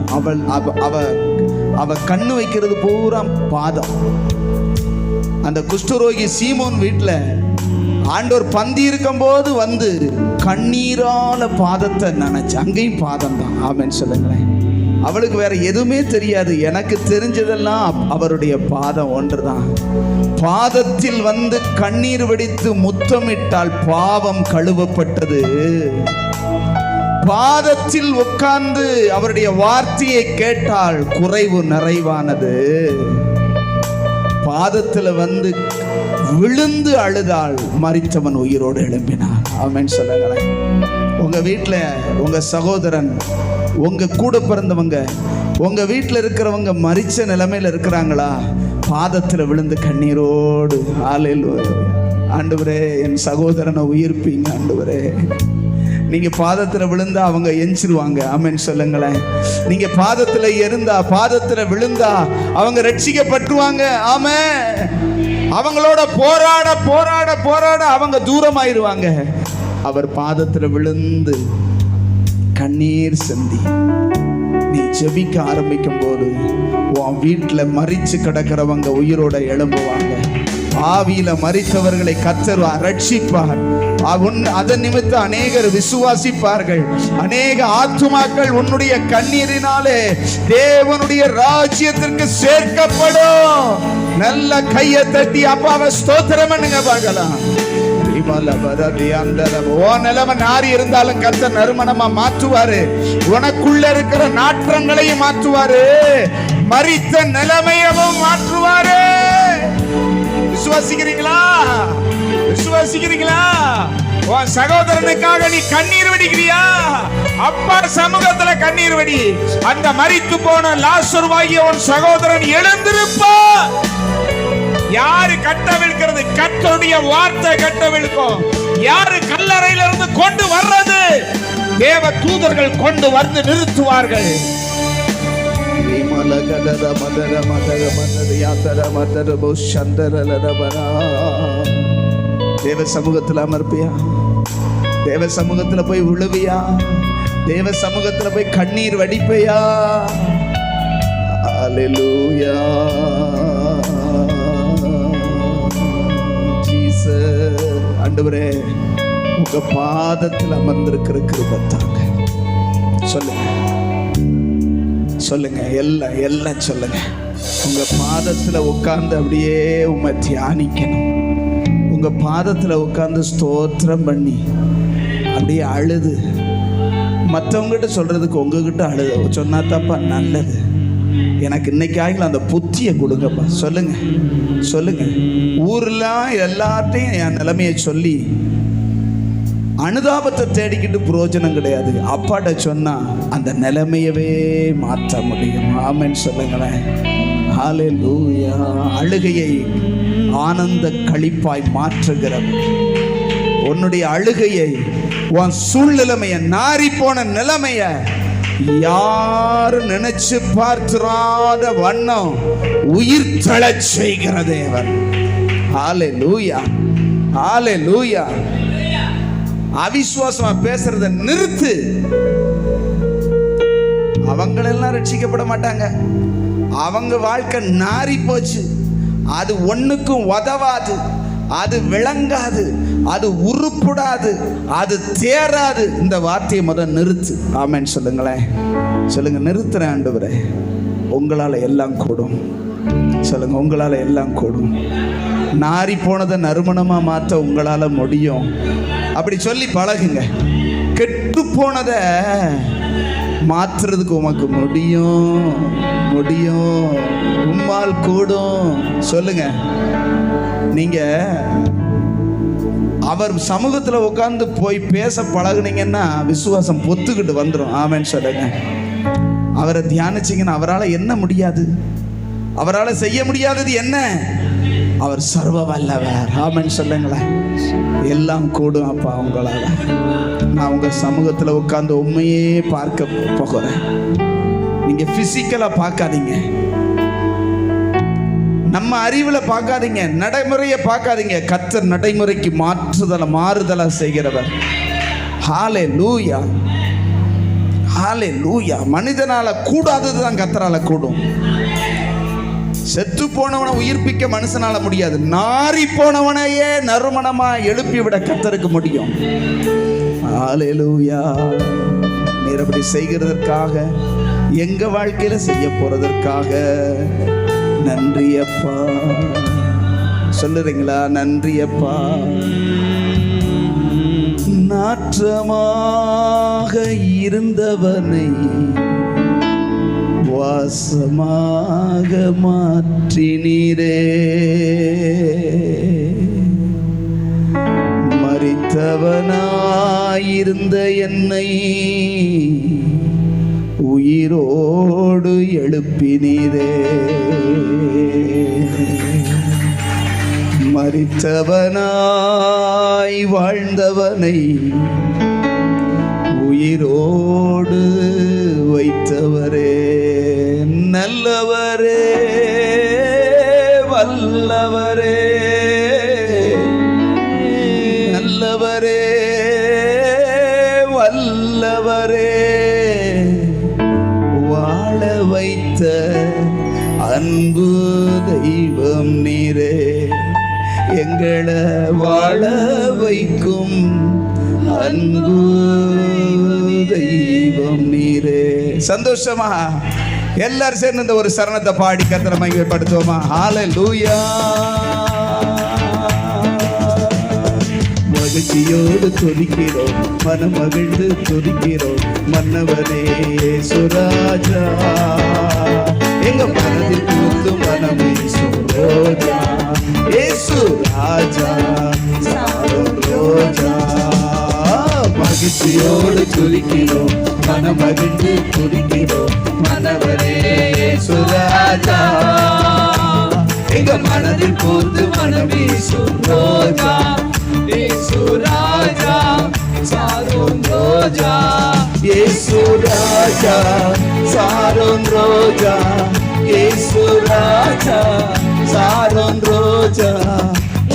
[SPEAKER 3] அவ கண்ணு வைக்கிறது பூரா பாதம். அந்த குஷ்டரோகி சீமோன் வீட்டுல ஆண்டவர் பந்தி இருக்கும் போது வந்து கண்ணீரால பாதத்தை நினைச்சு, அங்கேயும் பாதம் தான். ஆமென் சொல்லுங்களேன். அவளுக்கு வேற எதுவுமே தெரியாது. எனக்கு தெரிஞ்சதெல்லாம் அவருடைய பாதம் ஒன்றுதான். பாதத்தில் வந்து கண்ணீர் வெடித்து முத்தமிட்டால் பாவம் கழுவப்பட்டது. பாதத்தில் உட்கார்ந்து அவருடைய வார்த்தையை கேட்டால் குறைவு நிறைவானது. பாதத்தில் வந்து விழுந்து அழுதால் மரித்தவன் உயிரோடு எழும்பினான். ஆமென் சொல்லுங்களேன். உங்க வீட்டில் உங்க சகோதரன், உங்க கூட பிறந்தவங்க, உங்க வீட்டில் இருக்கிறவங்க மரிச்ச நிலைமையில இருக்கிறாங்களா? பாதத்தில் விழுந்து கண்ணீரோடு ஹல்லேலூயா. ஆண்டவரே என் சகோதரனை உயிர்ப்பீங்க ஆண்டவரே. நீங்க பாதத்துல விழுந்தா அவங்க எஞ்சிருவாங்க. ஆமென் சொல்லுங்களேன். நீங்க பாதத்துல இருந்தா, பாதத்துல விழுந்தா அவங்க ரட்சிக்கப்பட்டுருவாங்க. ஆமென். அவங்களோட போராட போராட போராட அவங்க தூரமாயிருவாங்க. அவர் பாதத்துல விழுந்து கண்ணீர் சிந்தி நீ ஜெபிக்க ஆரம்பிக்கும் போது உன் வீட்டுல மரிச்சு கிடக்கிறவங்க உயிரோட எழும்புவாங்க. ஆவியில மரித்தவர்களை கர்த்தர் ரட்சிப்பார். அதன் நிமித்தம் அநேகர் விசுவாசிப்பார்கள். அநேக ஆத்துமாக்கள் உன்னுடைய கண்ணீரினாலே தேவனுடைய ராஜ்யத்திற்கு சேர்க்கப்படும். நல்ல கையை தட்டி அப்பாவை ஸ்தோத்திரம் பண்ணுங்க பார்க்கலாம். நிலைமை நாரி இருந்தாலும் கர்த்தர் நறுமணமா மாற்றுவாரு. உனக்குள்ள இருக்கிற நாற்றங்களையும் மாற்றுவாரு, மரித்த நிலைமையவும் மாற்றுவாரு. விசுவாசிக்கிறீங்களா? விசுவாசிக்கிறீங்களா? உன் சகோதரனுக்காக நீ கண்ணீர் வடிக்கிறியா? அப்பா சமூகத்துல கண்ணீர் வடி. அந்த மரித்து போன லாசருவாகிய உன் சகோதரன் எழுந்திருப்பா. யாரு கட்டவிழ்க்கிறது? கர்த்தருடைய வார்த்தை கட்டவிழ்க்கும். யாரு கல்லறையில இருந்து கொண்டு வர்றது? தேவ தூதர்கள் கொண்டு வந்து நிறுத்துவார்கள். தேவ சமூகத்தில் அமர்ப்பியா? தேவ சமூகத்துல போய் விழுவியா? தேவ சமூகத்துல போய் கண்ணீர் வடிப்பையா? அல்லேலூயா. ஆண்டவரே, உங்க பாதத்தில் அமர்ந்திருக்கிற கிருபை தாங்க. சொல்லுங்க, சொல்லுங்க, எல்லாம் எல்லாம் சொல்லுங்க. உங்க பாதத்துல உட்கார்ந்து அப்படியே உம்மை தியானிக்கணும். உங்க பாதத்துல உட்கார்ந்து ஸ்தோத்திரம் பண்ணி அப்படியே அழுது, மற்றவங்ககிட்ட சொல்றதுக்கு உங்ககிட்ட அழுது சொன்னா தாப்பா நல்லது. எனக்கு இன்னைக்கு ஆகல அந்த புத்தியை கொடுங்கப்பா. சொல்லுங்க, சொல்லுங்க. ஊர்லாம் எல்லார்ட்டையும் என் நிலைமையை சொல்லி அனுதாபத்தை தேடிக்கிட்டு பிரயோஜனம் கிடையாது. அப்பாட்ட சொன்னா அந்த நிலைமையவே மாற்ற முடியும். ஆமென் சொல்லுங்களேன். ஹல்லேலூயா. அழுகையை ஆனந்த களிப்பாய் மாற்றுகிறவர். உன்னுடைய அழுகையை, உன் சூழ்நிலைமைய, நாரி போன நிலைமைய யாரு நினைச்சு பார்த்திராத வண்ணம் உயிர் தளச் செய்கிற தேவன். ஹல்லேலூயா, ஹல்லேலூயா. அவிசுவாசமா பேசுறத நிறுத்து. அவங்களெல்லாம் ரட்சிக்கப்பட மாட்டாங்க. அவங்க வாழ்க்கை நாரி போச்சு. அது ஒண்ணுக்கும் உதவாது, அது விளங்காது, அது உருப்படாது, அது தேராது. இந்த வார்த்தையை முதல் நிறுத்து. ஆமென் சொல்லுங்களேன். சொல்லுங்க, நிறுத்துறேன் ஆண்டவரே. உங்களால எல்லாம் கூடும். சொல்லுங்க, உங்களால எல்லாம் கூடும். நாரி போனதை நறுமணமா மாற்ற உங்களால முடியும். அப்படி சொல்லி பழகுங்க. கெட்டு போனதை மாற்றுறதுக்கு உமக்கு முடியும், முடியும். உம்மால் கூடும். சொல்லுங்க. நீங்க அவர் சமூகத்துல உட்கார்ந்து போய் பேச பழகுனீங்கன்னா விசுவாசம் பொத்துக்கிட்டு வந்துடும். ஆமென் சொல்லுங்க. அவரை தியானிச்சீங்கன்னா அவரால் என்ன முடியாது? அவரால் செய்ய முடியாதது என்ன? அவர் சர்வ வல்லவர். ஆமென் சொல்லுங்களேன். எல்லாம் கூடும் அப்பா உங்களால. நான் உங்க சமூகத்துல உட்கார்ந்து உண்மையே பார்க்க போகிறேன். நீங்க பிசிக்கலா பார்க்காதீங்க, நம்ம அறிவுல பார்க்காதீங்க, நடைமுறையை பார்க்காதீங்க. கர்த்தர் நடைமுறைக்கு மாறுதலா செய்கிறவர். ஹல்லேலூயா, ஹல்லேலூயா. மனிதனால கூடாததுதான் கர்த்தரால கூடும். செத்து போனவனை உயிர்ப்பிக்க மனுஷனால முடியாது. நாரி போனவனையே நறுமணமா எழுப்பி விட கர்த்தருக்கு முடியும். ஹல்லேலூயா. நீர் அப்படி செய்கிறதற்காக, எங்க வாழ்க்கையில செய்ய போறதற்காக நன்றி அப்பா. சொல்லுறீங்களா? நன்றி அப்பா. நாற்றமாக இருந்தவனை வாசமாக மாற்றினீரே, மரித்தவனாயிருந்த என்னை உயிரோடு எழுப்பினீரே, மரித்தவனாய் வாழ்ந்தவனை உயிரோடு வைத்தவரே, நல்லவரே, வல்லவரே, நல்லவரே, வல்லவரே, வாழ வைத்த அன்பு தெய்வம் நீரே, எங்களை வாழ வைக்கும் அன்பு தெய்வம் நீரே. சந்தோஷமா எல்லாரும் சேர்ந்து இந்த ஒரு சரணத்தை பாடி கர்த்தரை மகிமைப்படுத்துவோமா? ஹல்லேலூயா. மகிழ்ச்சியோடு துதிக்கிறோம், மனம் மகிழ்ந்து துதிக்கிறோம். மன்னவனே சுராஜா, எங்க மனதில் பூத்து மனமே சுரோஜா. ஏசு ராஜா சாரோன் ரோஜா. மகிழ்ச்சியோடு துதிக்கிறோம், மனம் மகிழ்ந்து துதிக்கிறோம். மன்னவனே சுராஜா, எங்க மனதில் பூத்து மனமே சுரோஜா. ஏசு ராஜா சாரோன் ரோஜா. ஏசு ராஜா சாரோன் ரோஜா. ஏசு ராஜா சாரோன் ரோஜா.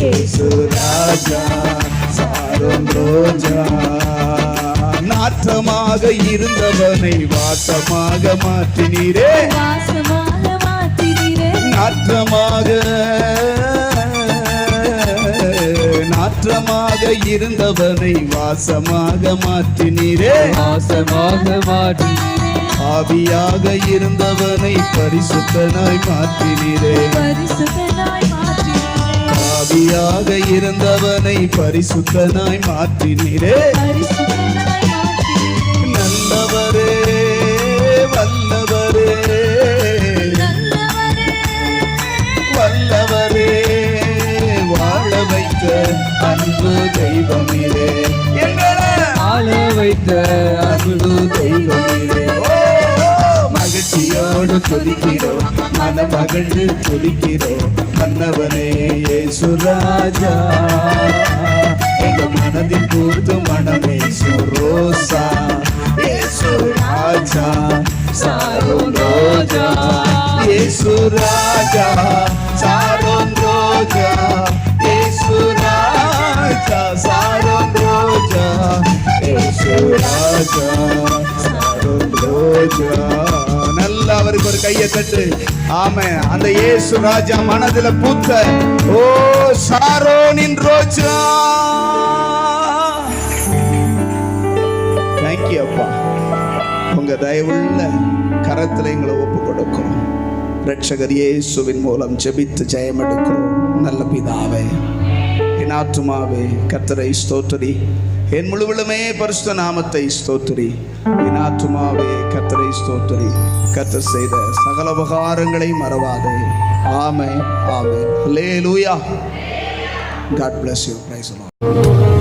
[SPEAKER 3] ஏசு ராஜா சாரோன் ரோஜா. நாற்றமாக இருந்தவனை வாசமாக மாற்றினீரே. நாற்றமாக இருந்தவனை வாசமாக மாற்றினீரே.
[SPEAKER 4] வாசமாக மாற்றி
[SPEAKER 3] ஆவியாக இருந்தவனை பரிசுத்தனாய் மாற்றினீரே. ஆவியாக இருந்தவனை பரிசுத்தனாய் மாற்றினீரே. நல்லவரே வல்லவரே வல்லவரே, வாழ வைத்த அன்பு தெய்வமிரே.
[SPEAKER 4] ஆள வைத்த
[SPEAKER 3] அன்பு தெய்வமிரே. மகிழ்ச்சியோடு துதிக்கிறோம், மன மகிழ்ந்து துதிக்கிறோம். மன்னவனே இயேசு ராஜா, எங்க மனதில் பூத்து மனமே சுரோசா. இயேசு ராஜா சாரோன் ரோஜா. இயேசு ராஜா சாரோன் ரோஜா. இயேசு ராஜா சாரோன் ரோஜா. இயேசு ராஜா சாரோன் ரோஜா. நல்லா அவருக்கு ஒரு கையை தட்டு. ஆமென். அந்த இயேசு ராஜா மனதில பூத்த ஓ சாரோனின் ரோஜா. தேங்க்யூ அப்பா. உங்க தயவுள்ள கரத்துல எங்களை ஒப்பு கொடுக்கிறோம். ரட்சகர் இயேசுவின் மூலம் ஜெபித்து ஜெயம் எடுக்கிறோம். நல்ல பிதாவே, என் ஆத்துமாவே கர்த்தரை ஸ்தோத்திரி. என் முழுவலுமே பரிசுத்த நாமத்தை ஸ்தோத்திரி. என் ஆத்துமாவே கர்த்தரை ஸ்தோத்திரி. கர்த்தர் செய்த சகல உபகாரங்களை மறவாதே. ஆமென், ஆமென். ஹல்லேலூயா. God bless you. Praise the Lord.